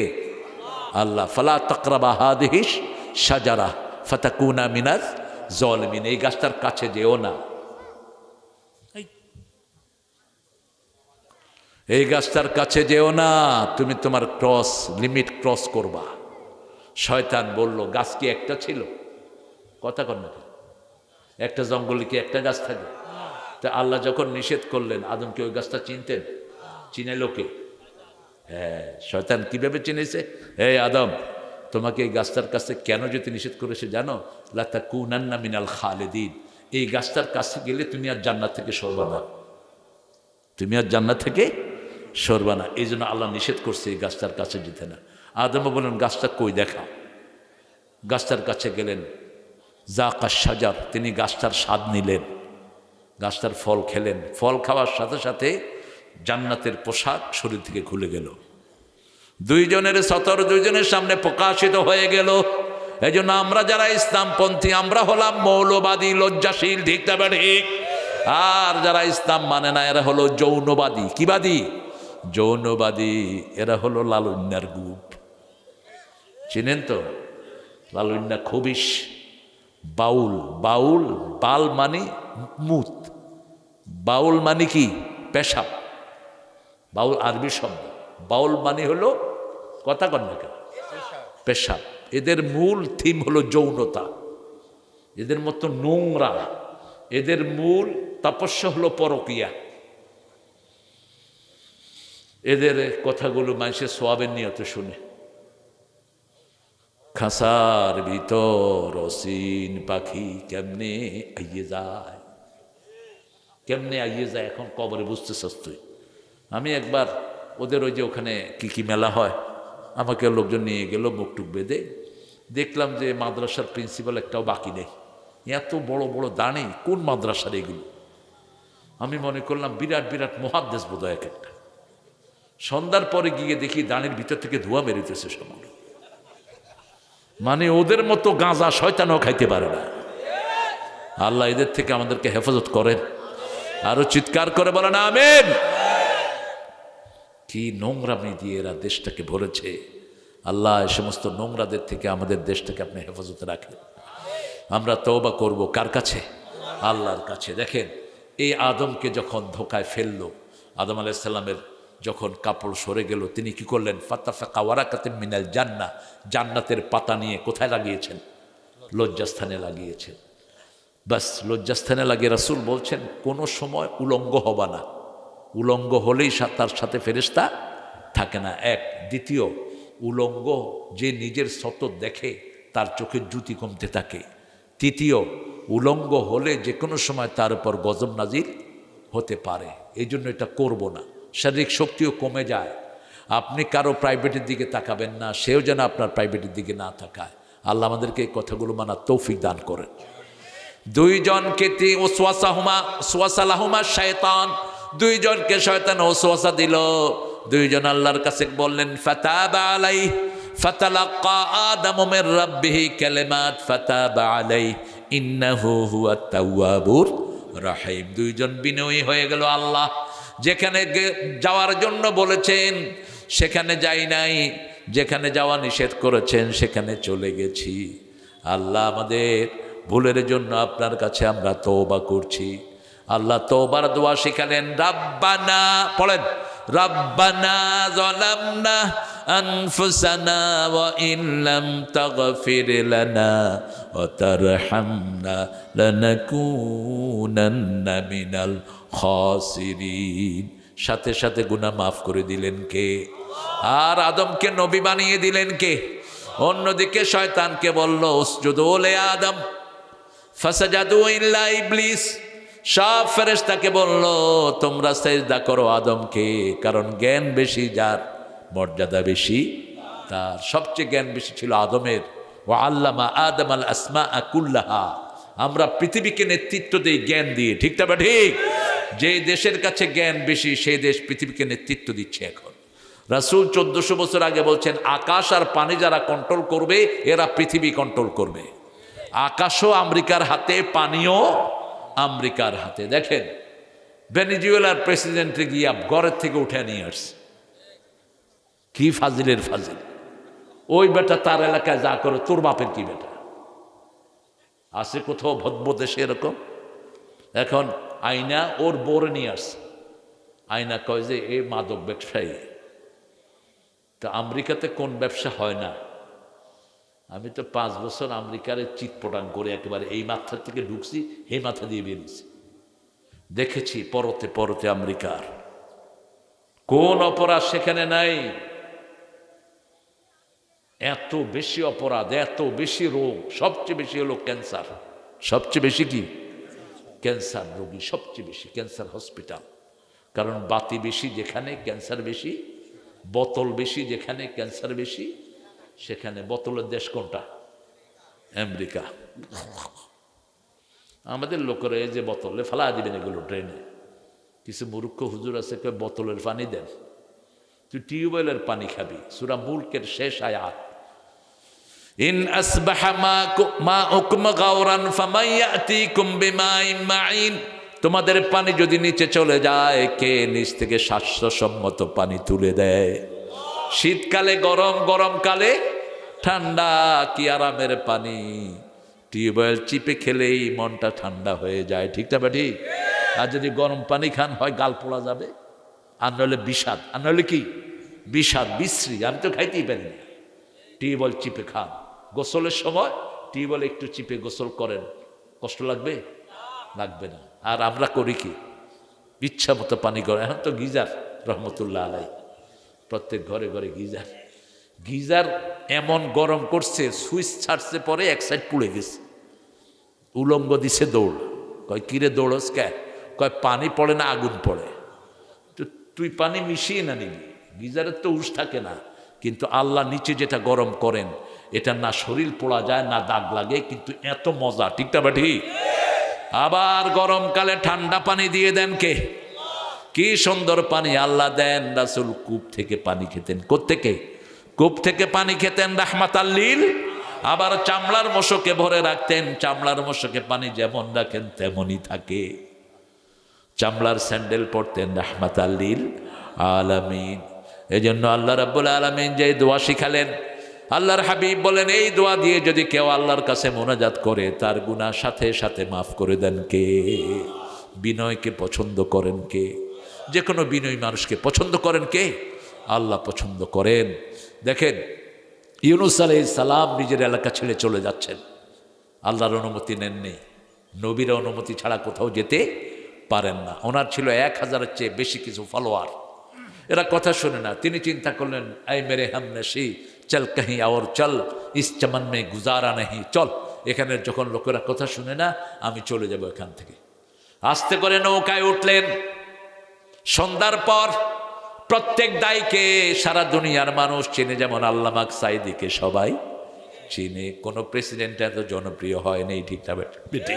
আল্লাহ। ফালা তাকরাবা হাদিহিস শাজারা ফাতাকুনা মিনাজ জালিমিন। এই গাছটার কাছে যেও না, এই গাছটার কাছে যেও না, তুমি তোমার লিমিট ক্রস করবা। শয়তান বলল, গাছ কি একটা ছিল? কথা কর না, একটা জঙ্গলে কি একটা গাছ থাকে? তা আল্লাহ যখন নিষেধ করলেন, আদমকে ওই গাছটা চিনতেন? চিনে লোকে? হ্যাঁ, শয়তান কিভাবে চিনেছে? এই আদম, তোমাকে এই গাছটার কাছে কেন যেতে নিষেধ করেছে জানো? লাতাকুনান্না মিনাল খালিদিন। এই গাছটার কাছে গেলে তুমি আর জান্নাত থেকে সরবা না, তুমি আর জান্নাত থেকে সরবা না। এই জন্য আল্লাহ নিষেধ করছে এই গাছটার কাছে যেতে না। আদম বলেন, গাছটা কই দেখাও। গাছটার কাছে গেলেন, যাকা শাজার, তিনি গাছটার স্বাদ নিলেন, গাছটার ফল খেলেন। ফল খাওয়ার সাথে সাথে জান্নাতের পোশাক শরীর থেকে খুলে গেল, দুইজনের সতর দুইজনের সামনে প্রকাশিত হয়ে গেল। এই জন্য আমরা যারা ইসলামপন্থী, আমরা হলাম মৌলবাদী, লজ্জাশীল, ঠিক না ঠিক? আর যারা ইসলাম মানে না, এরা হলো যৌনবাদী। কি বাদী? যৌনবাদী। এরা হলো লালুন্যার গ্রুপ। চিনেন তো লালুন্যা? খবিশ, বাউল। বাউল, বাল মানে মুত, বাউল মানে কি? পেশাব। বাউল আরবি শব্দ। বাউল মানে হলো, কথা কন না কেন, পেশাব। এদের মূল থিম হলো যৌনতা, এদের মতো নোংরা। এদের মূল তপস্যা হলো পরকিয়া। এদের কথাগুলো মানুষের সোয়াবের নিয়ত শুনে। খাসার ভিতর অসীন পাখি কেমনে আইয়ে যায়, কেমনে আইয়ে যায়, এখন কবরে বুঝতে সস্তুই। আমি একবার ওদের ওই যে ওখানে কি কি মেলা হয়, আমাকে লোকজন নিয়ে গেল মুখটুক বেঁধে। দেখলাম যে মাদ্রাসার প্রিন্সিপাল একটাও বাকি নেই। এত বড় বড় দাঁড়ি, কোন মাদ্রাসার এগুলো? আমি মনে করলাম বিরাট বিরাট মহাদ্দেশ বোধ হয় এক একটা। সন্ধ্যার পরে গিয়ে দেখি দাঁড়ির ভিতর থেকে ধোঁয়া বেরোতেছে সময়। মানে ওদের মতো গাঁজা শয়তানও খাইতে পারে না। আল্লাহ এদের থেকে আমাদেরকে হেফাজত করেন। আরো চিৎকার করে বলেন আমিন। কি নোংরামি দিয়ে এরা দেশটাকে ভরেছে। আল্লাহ এই সমস্ত নোংরাদের থেকে আমাদের দেশটাকে আপনি হেফাজতে রাখেন। আমরা তওবা করব কার কাছে? আল্লাহর কাছে। দেখেন, এই আদমকে যখন ধোকায় ফেললো, আদম আলাইহিস সালামের যখন কাপড় সরে গেল, তিনি কি করলেন? ফাতাফাকা ওয়ারাকাতিন মিনাল জান্নাহ, জান্নাতের পাতা নিয়ে কোথায় লাগিয়েছেন? লজ্জাস্থানে লাগিয়েছেন। বাস লজ্জাস্থানে লাগিয়ে রাসূল বলছেন, কোনো সময় উলঙ্গ হবা না। উলঙ্গ হলেই তার সাথে ফেরেশতা থাকে না, এক। দ্বিতীয়, উলঙ্গ যে নিজের সতত দেখে তার চোখের জ্যোতি কমতে থাকে। তৃতীয়, উলঙ্গ হলে যে কোনো সময় তার উপর গজব নাজিল হতে পারে। এই জন্য এটা করব না। শারীরিক শক্তিও কমে যায়। আপনি কারো প্রাইভেটের দিকে তাকাবেন না, সেও যেন আপনার প্রাইভেটের দিকে না তাকায়। আল্লাহ আমাদেরকে এই কথাগুলো মানার তৌফিক দান করেন। দুইজনকে ওয়াসওয়াসা লাহুমা শায়তান, দুইজনকে শয়তান ওয়াসওয়াসা দিল। দুইজন আল্লাহর কাছে বললেন, ফাতাবা আলাইহি ফাতালাক্কা আদামু মির রাব্বিহি কালিমাত ফাতাবা আলাইহি ইন্নাহু হুয়াত তাওয়াবুর রহিম। দুইজন বিনয়ী হয়ে গেল। আল্লাহ যেখানে যাওয়ার জন্য বলেছেন সেখানে যাই নাই, যেখানে যাওয়া নিষেধ করেছেন সেখানে চলে গেছি। আল্লাহ আমাদের ভুলের জন্য আপনার কাছে আমরা তওবা করছি। আল্লাহ তওবার দোয়া শিখালেন। রাব্বানা, পড়েন, রাব্বানা যালামনা আনফুসানা ওয়া ইন লাম তাগফির লানা ওয়া তারহামনা লানাকুনান্না মিনাল খাসিরিন। সাথে সাথে গুনাহ মাফ করে দিলেন কে? আর আদমকে নবী বানিয়ে দিলেন কে? অন্যদিকে শয়তানকে বলল, উসজুদু লি আদম ফাসাজাদু ইল্লা ইবলিস। সব ফেরেশতাকে বলল, তোমরা সিজদা করো আদমকে, কারণ জ্ঞান বেশি যার, মর্যাদা বেশি তার। সবচেয়ে জ্ঞান বেশি ছিল আদমের। ওয়া আল্লামা আদম আল আসমাআ কুল্লাহা। আমরা পৃথিবীকে নেতৃত্ব দেই জ্ঞান দিয়ে, ঠিক না ঠিক? যে দেশের কাছে জ্ঞান বেশি সেই দেশ পৃথিবীকে নেতৃত্ব দিচ্ছে এখন। রাসূল 1400 বছর আগে বলছেন, আকাশ আর পানি যারা কন্ট্রোল করবে এরা পৃথিবী কন্ট্রোল করবে। আকাশও আমেরিকার হাতে, পানিও আমেরিকার হাতে। দেখেন ভেনেজুয়েলার প্রেসিডেন্টে গিয়া ঘরের থেকে উঠে নিয়ে আসছে। কি ফাজিলের ফাজিল! ওই বেটা তার এলাকায় যা করে তোর বাপের কি বেটা আছে কোথাও ভদ্র দেশে এরকম? এখন আয়না ওর বোরে নিয়ে আসছে। আয়না কয় যে এ মাদক ব্যবসায়ী। তা আমেরিকাতে কোন ব্যবসা হয় না? আমি তো 5 বছর আমেরিকার চিৎপটাং করে একেবারে এই মাথা থেকে ঢুকছি, এই মাথা দিয়ে বেরিয়েছি, দেখেছি পরতে পরতে আমেরিকার কোন অপরাধ সেখানে নাই। এত বেশি অপরাধ, এত বেশি রোগ, সবচেয়ে বেশি হলো ক্যান্সার। সবচেয়ে বেশি কি? ক্যান্সার রোগী সবচেয়ে বেশি, ক্যান্সার হসপিটাল। কারণ বাতি বেশি যেখানে ক্যান্সার বেশি, বোতল বেশি যেখানে ক্যান্সার বেশি, সেখানে বোতলের দেশ কোনটা? আমেরিকা। আমাদের লোকেরা এই যে বোতলে ফেলা দিবেন এগুলো ড্রেনে। কিছু মূর্খ হুজুর আছে কয় বোতলের পানি দেন, তুই টিউবওয়েলের পানি খাবি। সূরা মুলকের শেষ আয়াত, ইন আসবাহা মাউকুম গাওরান ফামাইয়াতিকুম বিমাইন মাইন। তোমাদের পানি যদি নিচে চলে যায়, কে নিচ থেকে স্বাস্থ্যসম্মত পানি তুলে দেয়? শীতকালে গরম, গরমকালে ঠান্ডা, কি আরামের পানি! টিউবওয়েল চিপে খেলেই মনটা ঠান্ডা হয়ে যায়, ঠিক না বেটি? আর যদি গরম পানি খান, হয় গাল পোড়া যাবে, আর নইলে বিষাদ, আর নইলে কি বিষাদ, বিশ্রী। আমি তো খাইতেই পারি না। টিউবওয়েল চিপে খান, গোসলের সময় টিউবওয়েল একটু চিপে গোসল করেন, কষ্ট লাগবে? লাগবে না। আর আমরা করি কি? ইচ্ছা মতো পানি গরম। এখন তো গিজার, রহমতুল্লাহ আলাই, প্রত্যেক ঘরে ঘরে গিজার। গিজার এমন গরম করছে, সুইচ ছাড়ছে পরে এক সাইড পুড়ে গেছে। উলঙ্গ দিছে দৌড়। কয় কিরে দৌড়স কে? কয় পানি পড়ে না, আগুন পড়ে। তো তুই পানি মিশিয়ে না নিবি, গিজারের তো উস থাকে না। কিন্তু আল্লাহ নিচে যেটা গরম করেন, এটা না শরীর পোড়া যায়, না দাগ লাগে, কিন্তু এত মজা, ঠিক না বাটি? আবার গরমকালে ঠান্ডা পানি দিয়ে দেন কে? কি সুন্দর পানি আল্লাহ দেন। রাসূল কূপ থেকে পানি খেতেন। কোত্থেকে? কূপ থেকে পানি খেতেন, রাহমাতাল লিল। আবার চামড়ার মশকে ভরে রাখতেন। চামড়ার মশকে পানি যেমন রাখেন তেমনই থাকে। চামড়ার স্যান্ডেল পরতেন, রাহমাতাল লিল আলামিন। এই জন্য আল্লাহ রাব্বুল আলামিন যে দোয়া শিখালেন, আল্লাহর হাবিব বলেন, এই দোয়া দিয়ে যদি কেউ আল্লাহর কাছে মোনাজাত করে, তার গুনাহ সাথে সাথে মাফ করে দেন কে? বিনয়কে পছন্দ করেন কে? যে কোনো বিনয়ী মানুষকে পছন্দ করেন কে? আল্লাহ পছন্দ করেন। দেখেন ইউনূস আলাইহিস সালাম নিজের এলাকা ছেড়ে চলে যাচ্ছেন, আল্লাহর অনুমতি নেননি। নবীর অনুমতি ছাড়া কোথাও যেতে পারেন না। ওনার ছিল 1000-এর চেয়ে বেশি কিছু ফলোয়ার। এরা কথা শুনে না। তিনি চিন্তা করলেন, আই মেরে হামনশি চল কहीं और চল, ইস চমন মে গুজারা নেই। চল, এখানে যখন লোকেরা কথা শুনে না, আমি চলে যাব এখান থেকে। আস্তে করে নৌকায় উঠলেন। সন্ধ্যার পর প্রত্যেক দায়ীকে সারা দুনিয়ার মানুষ চেনে, যেমন আল্লামা সাঈদীকে সবাই চিনে। কোনো প্রেসিডেন্ট এত জনপ্রিয় হয়নি, ঠিক না বেটি?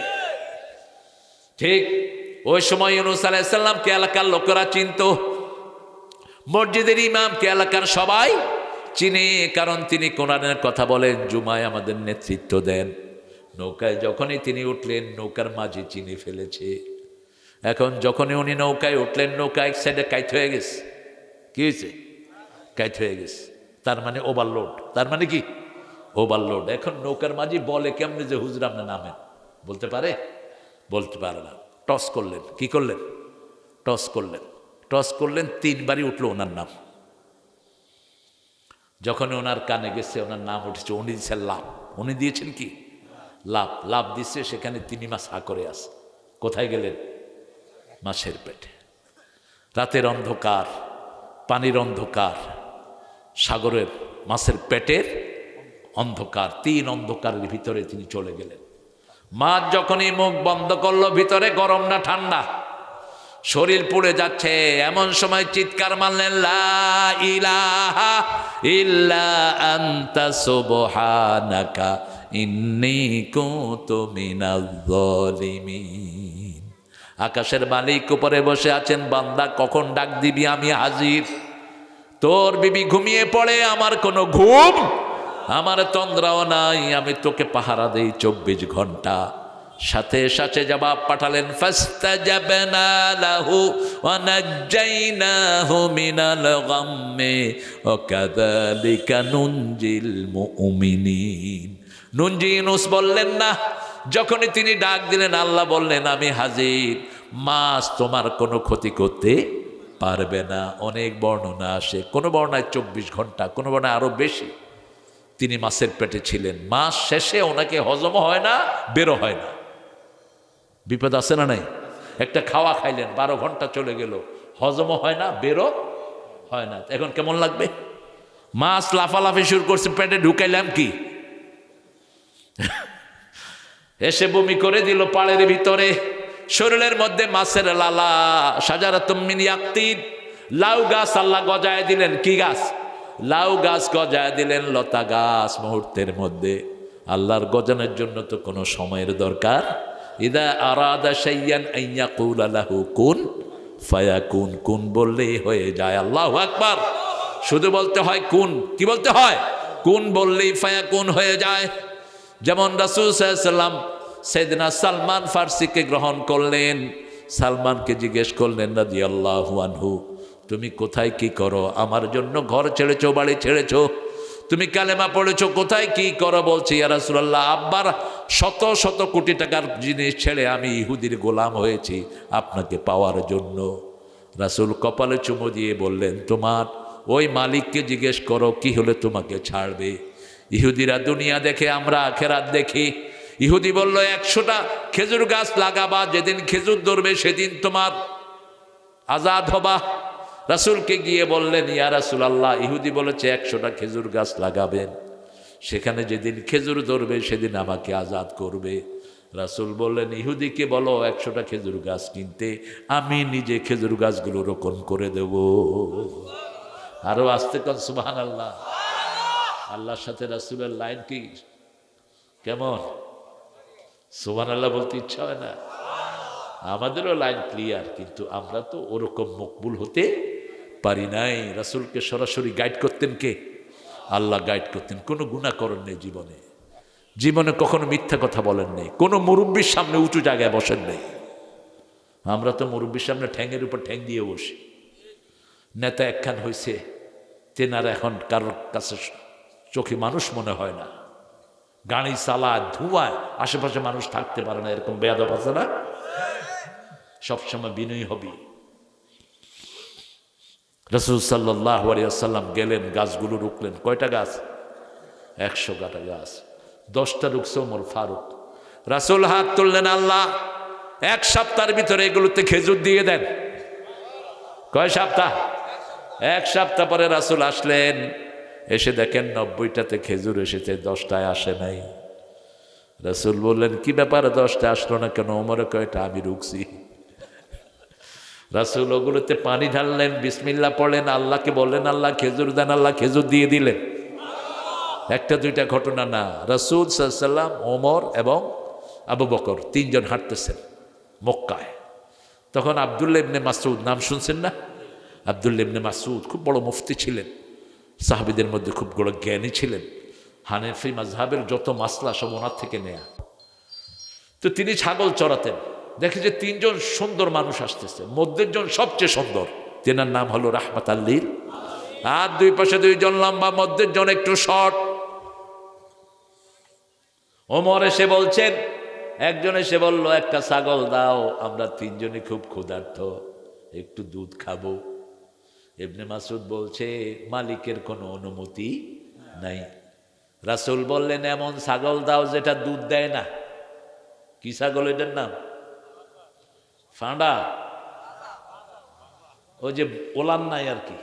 ঠিক ওই সময় ইউনূস আলাইহিস সালামকে এলাকার লোকেরা চিনত, মসজিদের ইমামকে এলাকার সবাই চিনে, কারণ তিনি কোরআনের কথা বলেন, জুমায় আমাদের নেতৃত্ব দেন। নৌকায় যখনই তিনি উঠলেন, নৌকার মাঝি চিনে ফেলেছে। এখন যখনই উনি নৌকায় উঠলেন, নৌকা এক সাইডে কাইট হয়ে গেছে। কি হয়েছে? কাইট হয়ে গেছে। তার মানে ওভারলোড। তার মানে কি? ওভারলোড। এখন নৌকার মাঝি বলে কেমনে যে হুজুর আপনি নামেন? বলতে পারে? বলতে পারে না। টস করলেন। কি করলেন? টস করলেন। টস করলেন, 3 বারই উঠলো ওনার নাম। যখন ওনার কানে গেছে, ওনার নাম উঠেছে, উনি দিচ্ছেন লাভ। উনি দিয়েছেন কি? লাভ। লাভ দিচ্ছে, সেখানে 3 মাস হা করে আছে। কোথায় গেলেন? মাছের পেটে। রাতের অন্ধকার, পানির অন্ধকার, সাগরের মাছের পেটের অন্ধকার, 3 অন্ধকারের ভিতরে তিনি চলে গেলেন। মাছ যখনই মুখ বন্ধ করলো, ভিতরে গরম না ঠান্ডা, শরীর পুড়ে যাচ্ছে। এমন সময় চিৎকার মারলেন, লা ইলাহা ইল্লা আনতা সুবহানাকা ইন্নী কুনতু মিনাজ জালিমিন। আকাশের মালিক উপরে বসে আছেন, বান্দা কখন ডাক দিবি, আমি হাজির। তোর বিবি ঘুমিয়ে পড়ে, আমার কোনো ঘুম, আমার তন্দ্রাও নাই, আমি তোকে পাহারা দেই 24 ঘন্টা। সাথে সাথে জবাব পাঠালেন, ফাস্তাজাবনা লাহু ওয়া নাজ্জাইনাহু মিনাল গাম্মি ওয়া কাযালিকা নুনজিল মুমিনিন। নুনজি ইউনুস বললেন না, যখনই তিনি ডাক দিলেন আল্লাহ বললেন, আমি হাজির, মাছ তোমার কোনো ক্ষতি করতে পারবে না। অনেক বর্ণনা আসে, কোনো বর্ণনায় 24 ঘন্টা, কোনো বর্ণনায় আরো বেশি তিনি মাছের পেটে ছিলেন। মাস শেষে ওনাকে হজম হয় না, বেরো হয় না। বিপদ আছে না নাই? একটা খাওয়া খাইলেন, 12 ঘন্টা চলে গেল, হজমও হয় না, বেরো হয় না। এখন কেমন লাগবে? মাছ লাফালাফি শুরু করছে, পেটে ঢুকাইলাম কি, এসে বমি করে দিল পাড়ের ভিতরে। শরীরের মধ্যে মাছের লালা, শাজারাতুম মিন ইয়াকতিন, লাউ গাছ আল্লাহ গজায় দিলেন। কি গাছ? লাউ গাছ গজায় দিলেন, লতা গাছ। মুহূর্তের মধ্যে আল্লাহর গজানোর জন্য তো কোনো সময়ের দরকার। ইদা আরাদা শাইয়ান আন ইয়াকুলা লাহু কুন ফায়াকুন, কুন বললেই হয়ে যায়। আল্লাহু আকবার। শুধু বলতে হয় কুন, কি বলতে হয়? কুন বললেই ফায়াকুন হয়ে যায়। যেমন রাসূল সাল্লাল্লাহু আলাইহি ওয়াসাল্লাম সাইয়েদনা সালমান ফার্সিকে গ্রহণ করলেন। সালমানকে জিজ্ঞেস করলেন রাদিয়াল্লাহু আনহু, তুমি কোথায় কি করো? আমার জন্য ঘর ছেড়েছো, বাড়ি ছেড়েছো, তুমি কালেমা পড়েছো, কোথায় কি করো? বলছি, ইয়া রাসূলুল্লাহ, আব্বার শত শত কোটি টাকার জিনিস ছেড়ে আমি ইহুদির গোলাম হয়েছি আপনাকে পাওয়ার জন্য। রাসূল কপালে চুমু দিয়ে বললেন, তোমার ওই মালিককে জিজ্ঞেস করো কি হলে তোমাকে ছাড়বে। ইহুদিরা দুনিয়া দেখে, আমরা আখেরাত দেখি। ইহুদি বলল, 100টা খেজুর গাছ লাগাবা, যেদিন খেজুর ধরবে সেদিন তোমার আজাদ হবা। রাসূলকে গিয়ে বললেন, ইয়া রাসূলুল্লাহ, ইহুদি বলেছে 100টা খেজুর গাছ লাগাবেন, সেখানে যেদিন খেজুর ধরবে সেদিন আমাকে আজাদ করবে। রাসূল বললেন, ইহুদিকে বলো 100টা খেজুর গাছ কিনতে, আমি নিজে খেজুর গাছগুলো রোপণ করে দেব। আরো আস্তে কর সুবহানাল্লাহ। আল্লাহর সাথে রাসূলের লাইন কি কেমন? সুবহানাল্লাহ বলতে ইচ্ছা হয় না? আমাদেরও লাইন ক্লিয়ার, কিন্তু আমরা তো ওরকম মকবুল হতে পারি নাই। রাসূলকে সরাসরি গাইড করতেন কে? আল্লাহ গাইড করতেন। কোনো গুনাহ করেন নেই জীবনে, জীবনে কখনো মিথ্যা কথা বলেন নেই, কোনো মুরব্বির সামনে উঁচু জায়গায় বসেন নেই। আমরা তো মুরব্বির সামনে ঠ্যাঙের উপর ঠ্যাং দিয়ে বসি। নেতা একখান হয়েছে, তেনারা এখন কারোর কাছে চোখে মানুষ মনে হয় না, গাড়ি চালায়, ধোঁয়ায়, আশেপাশে মানুষ থাকতে পারে না, এরকম বেয়াদব আছে না? সবসময় বিনয়ী হবি। রাসূল সাল্লাল্লাহু আলাইহি ওয়াসাল্লাম গেলেন, গাছগুলো রুকলেন। কয়টা গাছ? 100টা গাছ। 10টা রুকছে ওমর ফারুক। রাসূল হাত তুললেন, আল্লাহ 1 সপ্তাহের ভিতরে এগুলোতে খেজুর দিয়ে দেন। কয় সপ্তাহ? 1 সপ্তাহ পরে রাসূল আসলেন, এসে দেখেন 90টাতে খেজুর এসেছে, 10টায় আসে নাই। রাসূল বললেন, কি ব্যাপার, 10টা আসলো না কেন? ওমরে কয়টা? আমি রুকছি। রাসূল ওগুলোতে পানি ঢাললেন, বিসমিল্লাহ পড়লেন, আল্লাহকে বললেন, আল্লাহ খেজুর দেন। আল্লাহ খেজুর দিয়ে দিলেন। একটা দুইটা ঘটনা না, রাসূল সাল্লাল্লাহু আলাইহি ওয়াসাল্লাম, ওমর এবং আবু বকর 3 জন হাঁটতেছেন মক্কায়। তখন আব্দুল্লাহ ইবনে মাসউদ, নাম শুনছেন না? আব্দুল্লাহ ইবনে মাসউদ খুব বড় মুফতি ছিলেন, সাহাবীদের মধ্যে খুব বড় জ্ঞানী ছিলেন। হানাফি মাযহাবের যত মাসলা সব ওনার থেকে নেয়া। তো তিনি ছাগল চড়াতেন। দেখে যে 3 জন সুন্দর মানুষ আসতেছে, মধ্যের জন সবচেয়ে সুন্দর, তেনার নাম হলো রাহমাতাল লিল, আর 2 পাশে 2 জন লম্বা, মধ্যের জন একটু শর্ট। ওমর এসে বলছেন, একজন এসে বলল, একটা ছাগল দাও, আমরা 3 জনই খুব ক্ষুধার্ত, একটু দুধ খাবো। ইবনে মাসউদ বলছে, মালিকের কোনো অনুমতি নাই। রাসূল বললেন, এমন ছাগল দাও যেটা দুধ দেয় না। কি ছাগল এটার নাম? ফাঁড়া, ওই যে ওলান নাই আর কি,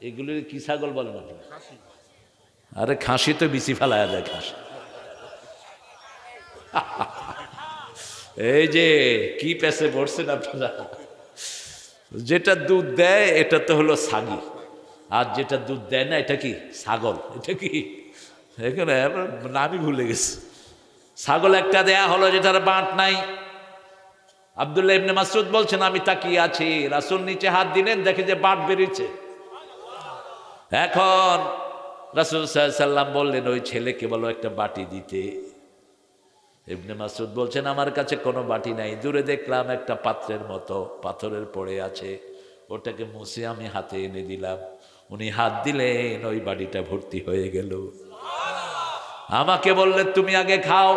এগুলো কি ছাগল বলেন আপনার? আরে খাসি তো বিচি ফেলায় দেয় খাসি। এই যে কি পেছে পড়ছেন আপনারা। যেটা দুধ দেয় এটা তো হলো ছাগি, আর যেটা দুধ দেয় না এটা কি? ছাগল। এটা কি? এখানে নামই ভুলে গেছে। ছাগল একটা দেয়া হলো যেটার বাঁট নাই, আব্দুল্লাহ ইবনে মাসউদ বলছেন আমি তাকিয়ে আছি, রাসূল নিচে হাত দিলেন, দেখে যে বাট বেরিয়েছে। এখন রাসূল সাল্লাল্লাহু আলাইহি সাল্লাম বললেন ওই ছেলেকে বলো একটা বাটি দিতে। ইবনে মাসউদ বলছেন আমার কাছে কোনো বাটি নাই, দূরে দেখলাম একটা পাত্রের মতো পাথরের পড়ে আছে, ওটাকে মুছে আমি হাতে এনে দিলাম। উনি হাত দিলেন, ওই বাটিটা ভর্তি হয়ে গেল। আমাকে বললে তুমি আগে খাও,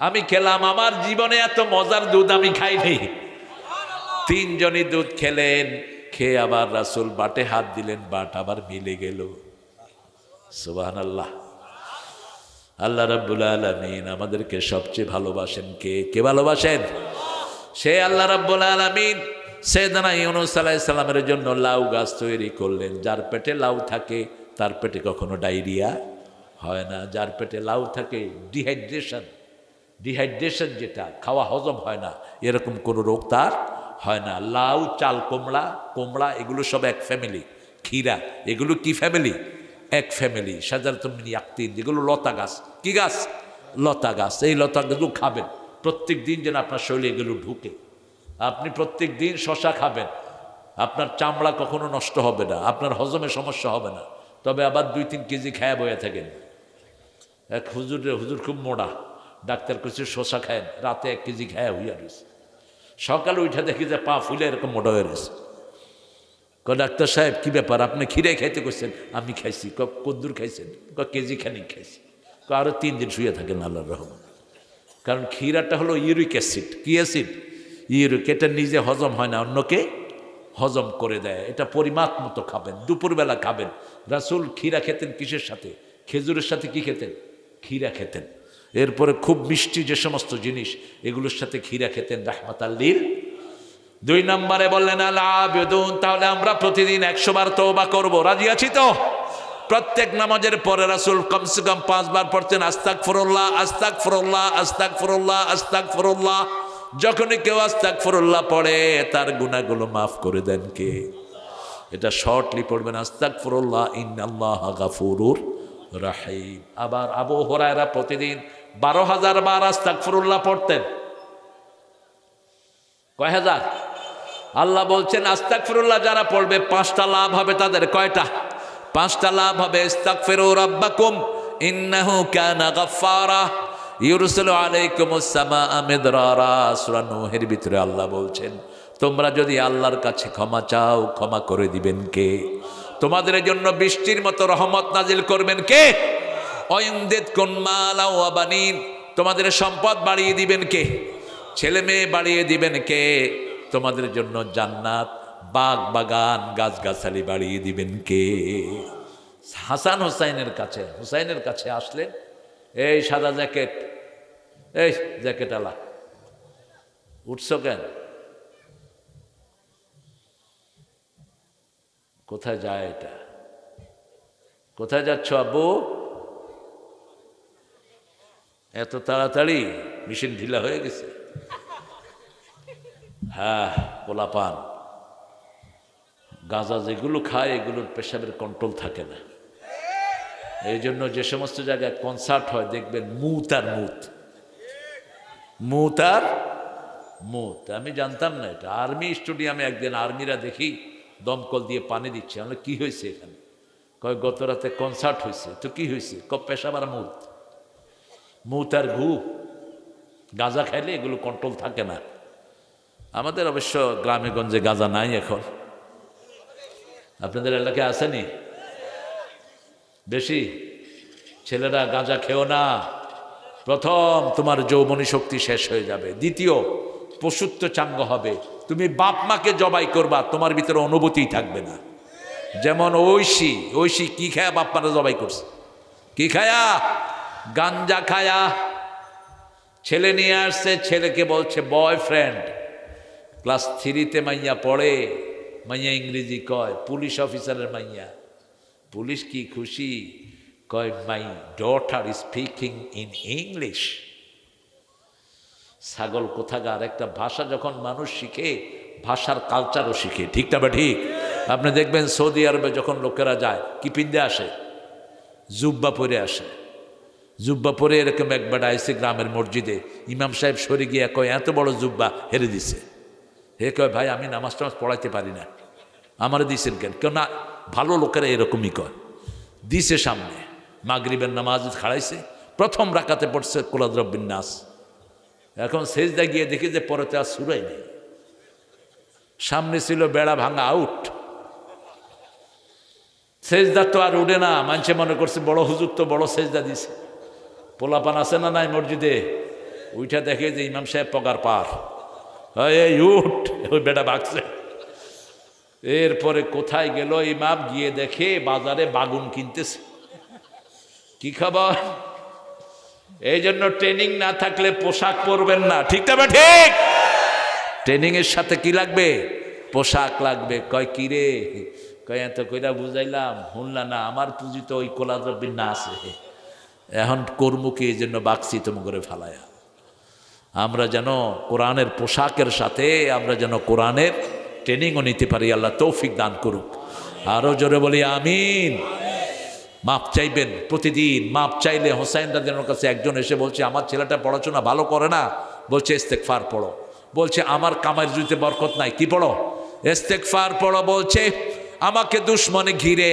আমি খেলাম। আমার জীবনে এত মজার দুধ আমি খাইনি। তিনজনই দুধ খেলেন, খেয়ে আবার রাসূল বাটে হাত দিলেন, বাট আবার মিলে গেল। সুবহানাল্লাহ। আল্লাহ রাব্বুল আলামিন আমাদেরকে সবচেয়ে ভালোবাসেন কে? কে ভালোবাসেন? সে আল্লাহ রাব্বুল আলামিন সাইয়েদনা ইউনূস আলাইহিস সালামের জন্য লাউ গাছ তৈরি করলেন। যার পেটে লাউ থাকে তার পেটে কখনো ডায়রিয়া হয় না। যার পেটে লাউ থাকে ডিহাইড্রেশন যেটা খাওয়া হজম হয় না, এরকম কোনো রোগ তার হয় না। লাউ, চাল কোমড়া এগুলো সব এক ফ্যামিলি। ক্ষীরা এগুলো কি ফ্যামিলি? এক ফ্যামিলি। শাজারাতুম মিন ইয়াকতিন, যেগুলো লতা গাছ। কি গাছ? লতা গাছ। এই লতা গাছগুলো খাবেন প্রত্যেক দিন, যেন আপনার শরীরে এগুলো ঢুকে। আপনি প্রত্যেক দিন শশা খাবেন, আপনার চামড়া কখনো নষ্ট হবে না, আপনার হজমে সমস্যা হবে না। তবে আবার 2-3 কেজি খায়া বয়ে থাকেন। এক হুজুর খুব মোড়া, ডাক্তার কইছে শশা খায়েন, রাতে 1 কেজি খায়া হইয়া রয়েছে। সকালে উঠে দেখি যে পা ফুলে এরকম মোটা হয়ে রয়েছে। ডাক্তার সাহেব কি ব্যাপার, আপনি ক্ষীরাই খাইতে করছেন? আমি খাইছি। কদ্দুর খাইছেন? কেজি খানিক খাইছি। আরো 3 দিন শুয়ে থাকেন আল্লাহর রহমান। কারণ ক্ষীরাটা হলো ইউরিক অ্যাসিড। কি অ্যাসিড? ইউরিক। এটা নিজে হজম হয় না, অন্যকে হজম করে দেয়। এটা পরিমাপ মতো খাবেন, দুপুরবেলা খাবেন। রাসূল ক্ষীরা খেতেন কিসের সাথে? খেজুরের সাথে কি খেতেন? ক্ষীরা খেতেন। এরপরে খুব মিষ্টি যে সমস্ত জিনিস, এগুলোর সাথে ক্ষীরা খেতেন রাহমাতাল লিল। 2 নম্বরে বললেন আল আবিদুন, তাহলে আমরা প্রতিদিন 100 বার তওবা করব। রাজি আছি তো? প্রত্যেক নামাজের পরে রাসূল কমসে কম 5 বার পড়তেন আস্তাগফিরুল্লাহ, আস্তাগফিরুল্লাহ, আস্তাগফিরুল্লাহ, আস্তাগফিরুল্লাহ। যখনই কেউ আস্তাগফিরুল্লাহ পড়ে তার গুনাহগুলো মাফ করে দেন কে? এটা শর্টলি পড়বেন, আস্তাগফিরুল্লাহ ইন্নাল্লাহা গাফুরুর রাহিম। আবার আবু হুরায়রা প্রতিদিন 12,000 বার আস্তাগফিরুল্লাহ পড়তেন। কয় হাজার? আল্লাহ বলছেন আস্তাগফিরুল্লাহ যারা পড়বে 5টা লাভ হবে তাদের। কয়টা? 5টা লাভ হবে। ইস্তাগফিরু রাব্বাকুম ইন্নাহু কানা গাফফারা ইউরসিলু আলাইকুমুস সামাআ মিদরারা। সূরা নূহের ভিতরে আল্লাহ বলছেন তোমরা যদি আল্লাহর কাছে ক্ষমা চাও, ক্ষমা করে দিবেন কে? তোমাদের জন্য বৃষ্টির মতো রহমত নাজিল করবেন কে? ওয়ায়ুমদিদকুম মালা ওয়া বানিন, তোমাদের সম্পদ বাড়িয়ে দিবেন কে? ছেলে মেয়ে বাড়িয়ে দিবেন কে? তোমাদের জন্য জান্নাত, বাগ বাগান, গাছগাছালি বাড়িয়ে দিবেন কে? হাসান হুসাইনের কাছে আসলেন, এই সাদা জ্যাকেট, এই জ্যাকেট আলা, উঠছ কেন? কোথায় যায় এটা? কোথায় যাচ্ছ আব্বু? এত তাড়াতাড়ি? মেশিন ঢিলা হয়ে গেছে? হ্যাঁ, পোলাপান গাঁজা যেগুলো খায় এগুলোর পেশাবের কন্ট্রোল থাকে না। এই জন্য যে সমস্ত জায়গায় কনসার্ট হয় দেখবেন মুত আর মুত। আমি জানতাম না এটা। আর্মি স্টেডিয়ামে একদিন আর্মিরা দেখি দমকল দিয়ে পানি দিচ্ছে। আমরা কি হয়েছে এখানে? কয় গত রাতে কনসার্ট হয়েছে। তো কি হয়েছে? পেশাব আর মুত আর ঘু। গাঁজা খাইলে এগুলো কন্ট্রোল থাকে না। আমাদের অবশ্য গ্রামে গঞ্জে গাঁজা নাই এখন। আপনাদের এলাকায় আসেনি? বেশি ছেলেরা গাঁজা খেও না। প্রথম, তোমার যৌবনী শক্তি শেষ হয়ে যাবে। দ্বিতীয়, পশুত্ব চাঙ্গ হবে। তুমি বাপ মাকে জবাই করবা, তোমার ভিতরে অনুভূতিই থাকবে না। যেমন ঐশী কি খায়া বাপ মারা জবাই করছে? কি খায়া? গাঞ্জা খায়া। ছেলে নিয়ে আসছে, ছেলেকে বলছে বয়ফ্রেন্ড। ক্লাস 3-তে মাইয়া পড়ে, মাইয়া ইংরেজি কয়, পুলিশ অফিসারের মাইয়া। পুলিশ কি খুশি, কয় my daughter speaking in English. ছাগল কোথাকার। একটা ভাষা যখন মানুষ শিখে, ভাষার কালচারও শিখে। ঠিক না বা ঠিক? আপনি দেখবেন সৌদি আরবে যখন লোকেরা যায় কি পিন্দে আসে? জুব্বা পরে আসে। জুব্বা পরে এরকম একবার আইসে গ্রামের মসজিদে, ইমাম সাহেব সরে গিয়ে কয় এত বড় জুব্বা হেরে দিছে। হে কয় ভাই আমি নামাজ টামাজ পড়াইতে পারি না, আমারে দিছেন কেন? কেউ না, ভালো লোকেরা এরকমই কয়। দিছে সামনে, মাগরিবের নামাজ খাড়াইছে, প্রথম রাকাতে পড়ছে কুল আউযু বিরাব্বিন নাস। এখন সেজদা গিয়ে দেখি যে পরে তো আর সূরাই নেই, সামনে ছিল বেড়া ভাঙা আউট, সেজদা তো আর উঠে না। মানুষে মনে করছে বড় হুজুর তো বড় সেজদা দিছে। পোলাপান আছে না নাই মসজিদে, ওইটা দেখে যে ইমাম সাহেব পগার পার, এই উঠ, ওই বেটা ভাগছে। এরপরে কোথায় গেল ইমাম, গিয়ে দেখে বাজারে বাগুন কিনতেছে। কি খবর? এই জন্য ট্রেনিং না থাকলে পোশাক পরবেন না, ঠিক না? ঠিক। ট্রেনিং এর সাথে কি লাগবে? পোশাক লাগবে। কয় কি রে? কয় এত কইরা বুঝাইলাম, শুনলা না, আমার পুঁজি তো ওই কুল আউযু বিরাব্বিন নাস আছে, এখন কর্মকে এই জন্য বাকছি তুমি করে ফালায়া। আমরা যেন কোরআনের পোশাকের সাথে আমরা যেন কোরআনের ট্রেনিংও নিতে পারি। আল্লাহ তৌফিক দান করুক। আরো জোরে বলি আমিন। মাপ চাইবেন প্রতিদিন। মাপ চাইলে হোসাইন রাদিয়াল্লাহু কাছে একজন এসে বলছে, আমার ছেলেটা পড়াশোনা ভালো করে না, বলছে ইস্তেগফার পড়ো। বলছে আমার কামাই রুজিতে বরকত নাই, কি পড়ো? ইস্তেগফার পড়ো। বলছে আমাকে দুশ্মনে ঘিরে,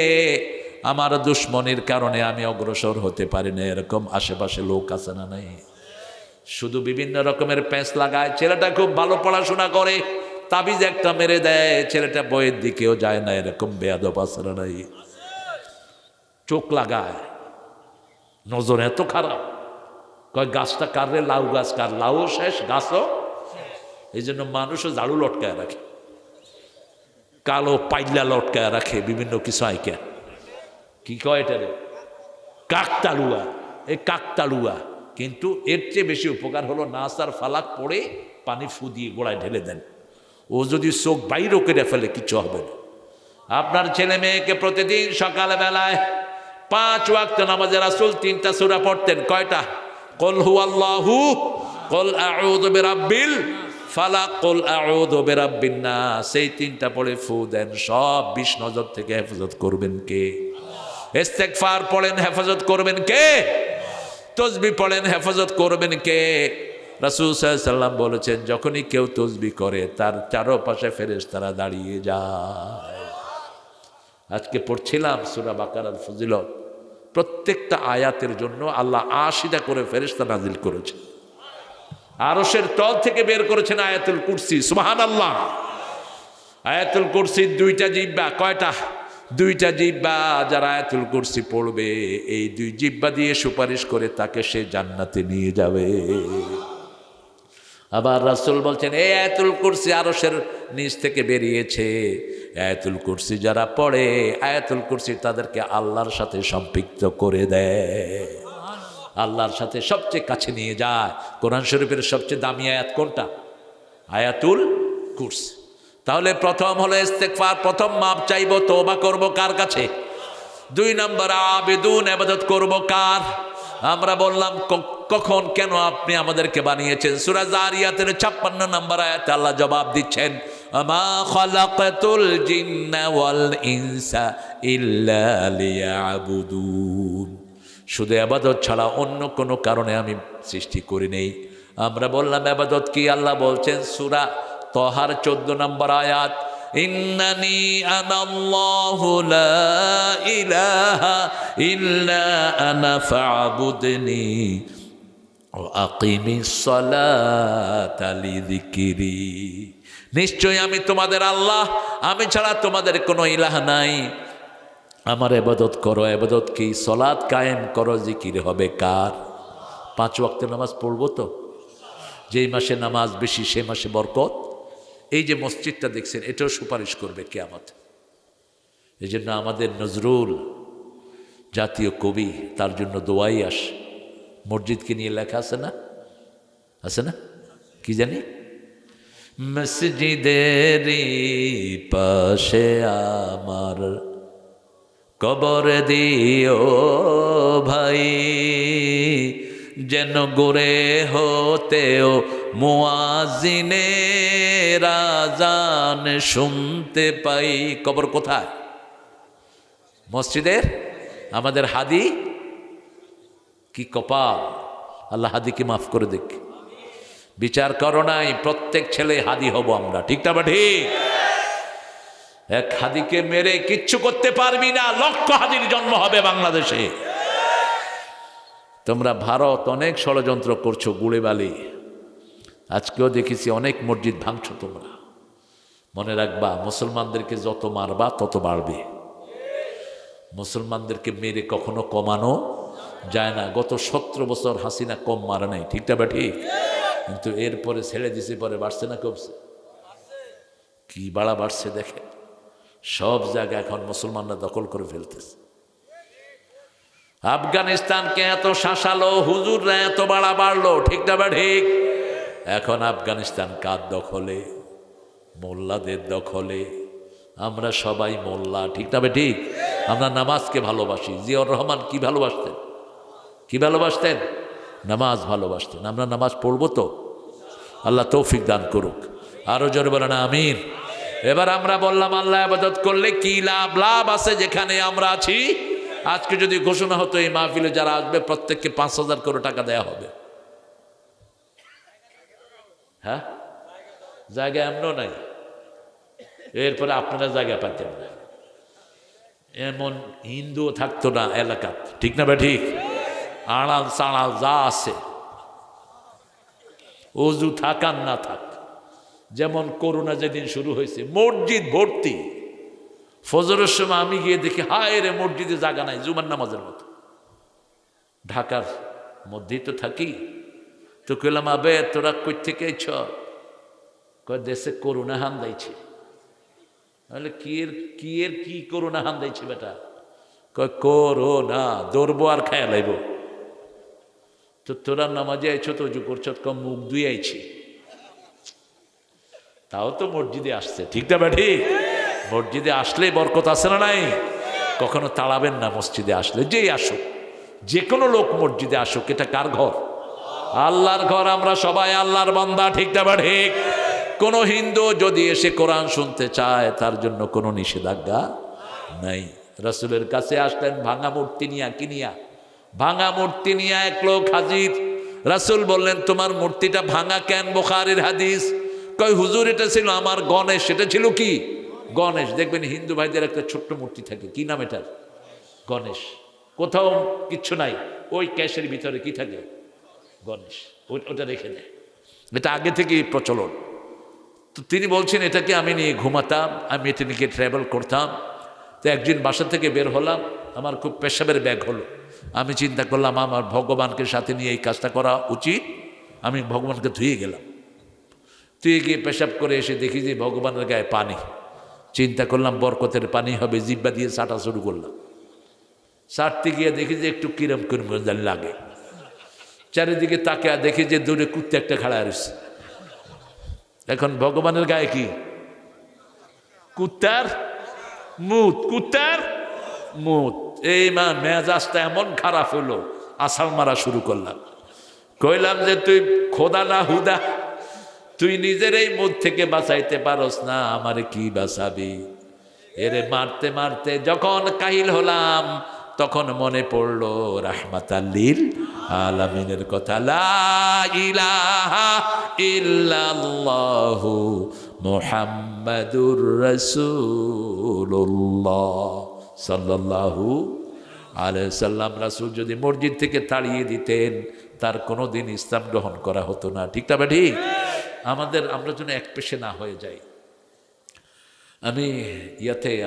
আমার দুশ্মনের কারণে আমি অগ্রসর হতে পারি না। এরকম আশেপাশে লোক আছে না নাই? শুধু বিভিন্ন রকমের প্যাঁচ লাগায়। ছেলেটা খুব ভালো পড়াশোনা করে, তাবিজ একটা মেরে দেয়, ছেলেটা বইয়ের দিকেও যায় না। এরকম বেয়াদব আছে না নাই? চোখ লাগায়, নজর এত খারাপ। কয় গাছটা কারলে, লাউ গাছ কার, লাউ শেষ, গাছও। এই জন্য মানুষও ঝাড়ু লটকায় রাখে, কালো পাইলা লটকায় রাখে, বিভিন্ন কিছু আইকে। কি কয় এটা রে? কাকতাড়ুয়া। এই কাকতাড়ুয়া। কিন্তু এর চেয়ে বেশি উপকার হলো নাস আর ফালাক পড়ে পানি ফু দিয়ে গোড়ায় ঢেলে দেন। ও যদি চোখ বাইরও করে ফেলে কিছু হবে না। আপনার ছেলে মেয়েকে প্রতিদিন সকালবেলায় 5 ওয়াক্ত নামাজে রাসূল 3টা সূরা পড়তেন। কয়টা? কুল হুয়াল্লাহু, কুল আউযু বিরাব্বিল ফালাক, কুল আউযু বিরাব্বিন নাস। এই 3টা পড়ে ফু দেন, সব বিষ নজর থেকে হেফাজত করবেন কে? ইস্তেগফার পড়েন, হেফাজত করবেন কে? তসবিহ পড়েন, হেফাজত করবেন কে? রাসূল সাল্লাল্লাহু আলাইহি ওয়াসাল্লাম বলেছেন, যখনই কেউ তসবিহ করে তার চারপাশে ফেরেশতারা দাঁড়িয়ে যায়। আজকে পড়ছিলাম সূরা বাকারার ফজিলত, প্রত্যেকটা আয়াতের জন্য আল্লাহ 80টা করে ফেরেশতা নাজিল করেছেন। আরশের তল থেকে বের করেছেন আয়াতুল কুরসি। সুবহানাল্লাহ। আয়াতুল কুরসির 2টা জিহ্বা। কয়টা? 2টা জিহ্বা। যারা আয়াতুল কুরসি পড়বে, এই 2 জিহ্বা দিয়ে সুপারিশ করে তাকে সে জান্নাতে নিয়ে যাবে। আবার রাসূল বলছেন, এই আয়াতুল কুরসি আরশের নিচ থেকে বেরিয়েছে। আয়াতুল কুরসি যারা পড়ে, আয়াতুল কুরসি তাদেরকে আল্লাহর সাথে সম্পৃক্ত করে দেয়, আল্লাহর সাথে সবচেয়ে কাছে নিয়ে যায়। কোরআন শরীফের সবচেয়ে দামি আয়াত কোনটা? আয়াতুল কুরসি। তাহলে প্রথম হলো ইস্তেগফার, প্রথম মাপ চাইব, তওবা করব কার কাছে? 2 নম্বর আবেদুন, ইবাদত করব কার? আমরা বললাম কখন, কেন আপনি আমাদেরকে বানিয়েছেন। সূরা জারিয়াতের 56 নম্বর আয়াতে আল্লাহ জবাব দিচ্ছেন, আমা খালাকাতুল জিন্না ওয়াল ইনসা ইল্লা লিয়াবুদুন। শুধু ইবাদত ছাড়া অন্য কোনো কারণে আমি সৃষ্টি করি নেই। আমরা বললাম ইবাদত কি? আল্লাহ বলছেন সূরা তহার 14 নম্বর আয়াত, ইন্নানি আনাল্লাহু লা ইলাহা ইল্লা আনা ফা'বুদনি ওয়া আকিমিস সালাতা লিযিকরি। নিশ্চয় আমি তোমাদের আল্লাহ, আমি ছাড়া তোমাদের কোনো ইলাহ নাই, আমার ইবাদত করো। ইবাদত কি? সালাত কায়েম করো। জিকির হবে কার? 5 ওয়াক্ত নামাজ পড়বো তো। যেই মাসে নামাজ বেশি সে মাসে বরকত। এই যে মসজিদটা দেখছেন, এটাও সুপারিশ করবে কিয়ামত। এই জন্য আমাদের নজরুল জাতীয় কবি, তার জন্য দোয়াই আসে। মসজিদকে নিয়ে লেখা আছে না? আছে না? কি জানি, মসজিদেরই পাশে আমার কবর দিও ভাই, যেন গোরে হতেও মুয়াজ্জিনের আযান শুনতে পাই। কবর কোথায়? মসজিদের। আমাদের হাদি কি কপাল, আল্লাহ হাদিকে মাফ করে দেখ। বিচার করো নাই, প্রত্যেক ছেলে হাদি হব আমরা, ঠিক না বা ঠিক? এক হাদিকে মেরে কিচ্ছু করতে পারবি না, লক্ষ হাদির জন্ম হবে বাংলাদেশে। তোমরা ভারত অনেক ষড়যন্ত্র করছো, গুড়েবালি। আজকেও দেখেছি অনেক মসজিদ ভাঙছো তোমরা। মনে রাখবা, মুসলমানদেরকে যত মারবা তত বাড়বে। মুসলমানদেরকে মেরে কখনো কমানো যায় না। গত 17 বছর হাসিনা কম মারা নাই, ঠিক না বা ঠিক? কিন্তু এরপরে ছেড়ে দিছে, পরে বাড়ছে না কমছে? কি বাড়া বাড়ছে দেখে। সব জায়গা এখন মুসলমানরা দখল করে ফেলতেছে। আফগানিস্তানকে এত শাসালো, হুজুররা এত বাড়া বাড়লো, ঠিক না বা ঠিক? এখন আফগানিস্তান কার দখলে? মোল্লাদের দখলে। আমরা সবাই মোল্লা, ঠিক না বা ঠিক? আমরা নামাজকে ভালোবাসি। জিয়াউর রহমান কি ভালোবাসতেন? কি ভালোবাসতেন? নামাজ ভালোবাসতেন। আমরা নামাজ পড়বো তো? আল্লাহ তৌফিক দান করুক। আরো জোরে বলেন আমিন। এবার আমরা বললাম আল্লাহ ইবাদত করলে কি লাভ? লাভ আছে যেখানে আমরা আছি। আজকে যদি ঘোষণা হতো এই মাহফিলে যারা আসবে প্রত্যেককে 5,000 করে টাকা দেয়া হবে। হ্যাঁ, জায়গা এমনও নাই। এরপরে আপনারা জায়গা পাইতেন না, এমন হিন্দুও থাকতো না এলাকা, ঠিক না বা ঠিক? আড়াল সাড়াল যা আছে, অজু থাকার না থাক। যেমন করোনা যেদিন শুরু হয়েছে, মসজিদ ভর্তি। ফজরের সময় আমি গিয়ে দেখি, হায় রে, মসজিদে জায়গা নাই, জুমার নামাজের মতো। ঢাকার মধ্যেই তো থাকি। তো কইলাম, আবে তোরা কই থেকে আইছ? কয় দেশে করোনা হান্দাইছে। তাহলে কি করোনা হান্দাইছে বেটা? কয় করোনা দৌড়বো আর খায়া লাইব। তো তোরা নামাজে আইছ তো অজু করছ? কম মুখ ধুয়ে আইছি। তাও তো মসজিদে আসছে, ঠিক না বেঠি? মসজিদে আসলে বরকত আছে না নাই? কখনো তাড়াবেন না মসজিদে আসলে। যেই আসুক, যে কোনো লোক মসজিদে আসুক, এটা কার ঘর? আল্লাহর ঘর। আমরা সবাই আল্লাহর বান্দা, ঠিক না বা ঠিক? কোনো হিন্দু যদি এসে কোরআন শুনতে চায়, তার জন্য কোনো নিষেধাজ্ঞা নাই। রাসূলের কাছে আসলেন ভাঙা মূর্তি নিয়া, কিনিয়া ভাঙা মূর্তি নিয়ে এক লোক হাজির। রাসূল বললেন, তোমার মূর্তিটা ভাঙা কেন? বুখারীর হাদিস। কয় হুজুর, এটা ছিল আমার গণেশ। সেটা ছিল কি? গণেশ। দেখবেন হিন্দু ভাইদের একটা ছোট্ট মূর্তি থাকে, কি নাম এটার? গণেশ। কোথাও কিচ্ছু নাই, ওই ক্যাশের ভিতরে কি থাকে? গণেশ। ওটা রেখে দেয়। এটা আগে থেকেই প্রচলন। তো তিনি বলছেন, এটাকে আমি নিয়ে ঘুমাতাম, আমি এটা নিয়ে ট্রাভেল করতাম। তো একদিন বাসা থেকে বের হলাম, আমার খুব পেশাবের ব্যাগ হলো। আমি চিন্তা করলাম, আমার ভগবানকে সাথে নিয়ে এই কাজটা করা উচিত। আমি ভগবানকে ধুয়ে গেলাম। ধুয়ে গিয়ে পেশাব করে এসে দেখি যে ভগবানের গায়ে পানি। চিন্তা করলাম বরকতের পানি হবে, জিব্বা দিয়ে চাটা শুরু করলাম। চাটতে গিয়ে দেখি যে একটু কিরম কিরম লাগে। চারিদিকে তাকে দেখি যে দূরে কুত্তে একটা খাড়া রয়েছে। এখন ভগবানের গায়ে কি? কুত্তার মুত, কুত্তার মুত। এই মেজাজটা এমন খারাপ হলো, আসাল মারা শুরু করলাম। কইলাম যে তুই খোদা না হুদা, তুই নিজের এই মুখ থেকে বাঁচাইতে পারস না, আমারে কি বাঁচাবি? এরে মারতে মারতে যখন কাহিল হলাম, তখন মনে পড়লো রাহমাতাল লিল আলামিনের কথা, লা ইলাহা ইল্লাল্লাহু মুহাম্মাদুর রাসূলুল্লাহ সাল্লাল্লাহু আলাইহি সাল্লাম। রাসূল যদি মসজিদ থেকে তাড়িয়ে দিতেন, তার কোনোদিন ইসলাম গ্রহণ করা হতো না, ঠিক না ঠিক? আমরা যেন এক পেশে না হয়ে যাই। আমি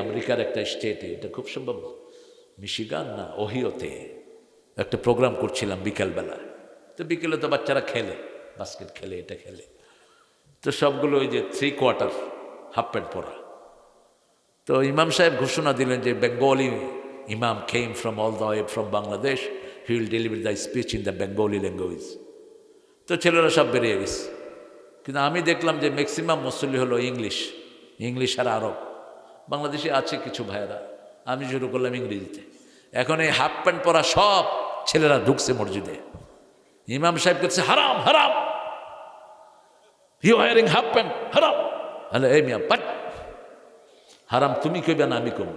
আমেরিকার একটা স্টেটে, এটা খুব সম্ভব মিশিগান না ওহিওতে, একটা প্রোগ্রাম করছিলাম বিকেলবেলা। তো বিকেলে তো বাচ্চারা খেলে, বাস্কেট খেলে, এটা খেলে। তো সবগুলো ওই যে 3/4 হাফ প্যান্ট পরা। তো ইমাম সাহেব ঘোষণা দিলেন যে বেঙ্গলি ইমাম came from all the way from Bangladesh, he will deliver the speech in the Bengali language. তো ছেলেরা সব বেরিয়ে গেছে, কিন্তু আমি দেখলাম যে ম্যাক্সিমাম মুসল্লি হলো ইংলিশ আর আরব। বাংলাদেশে আছে কিছু ভাইয়েরা। আমি শুরু করলাম ইংরেজিতে। এখন এই হাফ প্যান্ট পরা সব ছেলেরা ঢুকছে মসজিদে। ইমাম সাহেব করছে, হারাম হারাম, ইউ ওয়ারিং হাফ প্যান্ট, হারাম। হ্যালো, এই মিয়া বাট হারাম তুমি কইবে না আমি কম?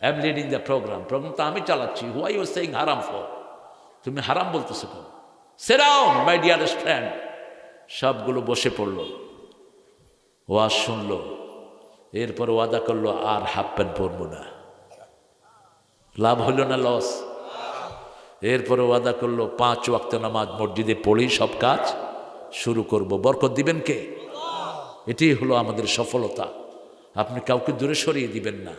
I am leading the programme তো আমি চালাচ্ছি। হোয়াই ইউ সেইং হারাম ফর? তুমি হারাম বলতেছো কেন? সেরাও মাই ডিয়ারেস্ট ফ্রেন্ড। সবগুলো বসে পড়লো, ওয়াজ শুনলো, এরপর ওয়াদা করলো আর হাফ প্যান্ট পরবো না। লাভ হইল না লস? এরপরে ওয়াদা করলো 5 ওয়াক্ত নামাজ মসজিদে পড়েই সব কাজ শুরু করব। বরকত দিবেন কে? এটাই হলো আমাদের সফলতা। আপনি কাউকে দূরে সরিয়ে দিবেন না।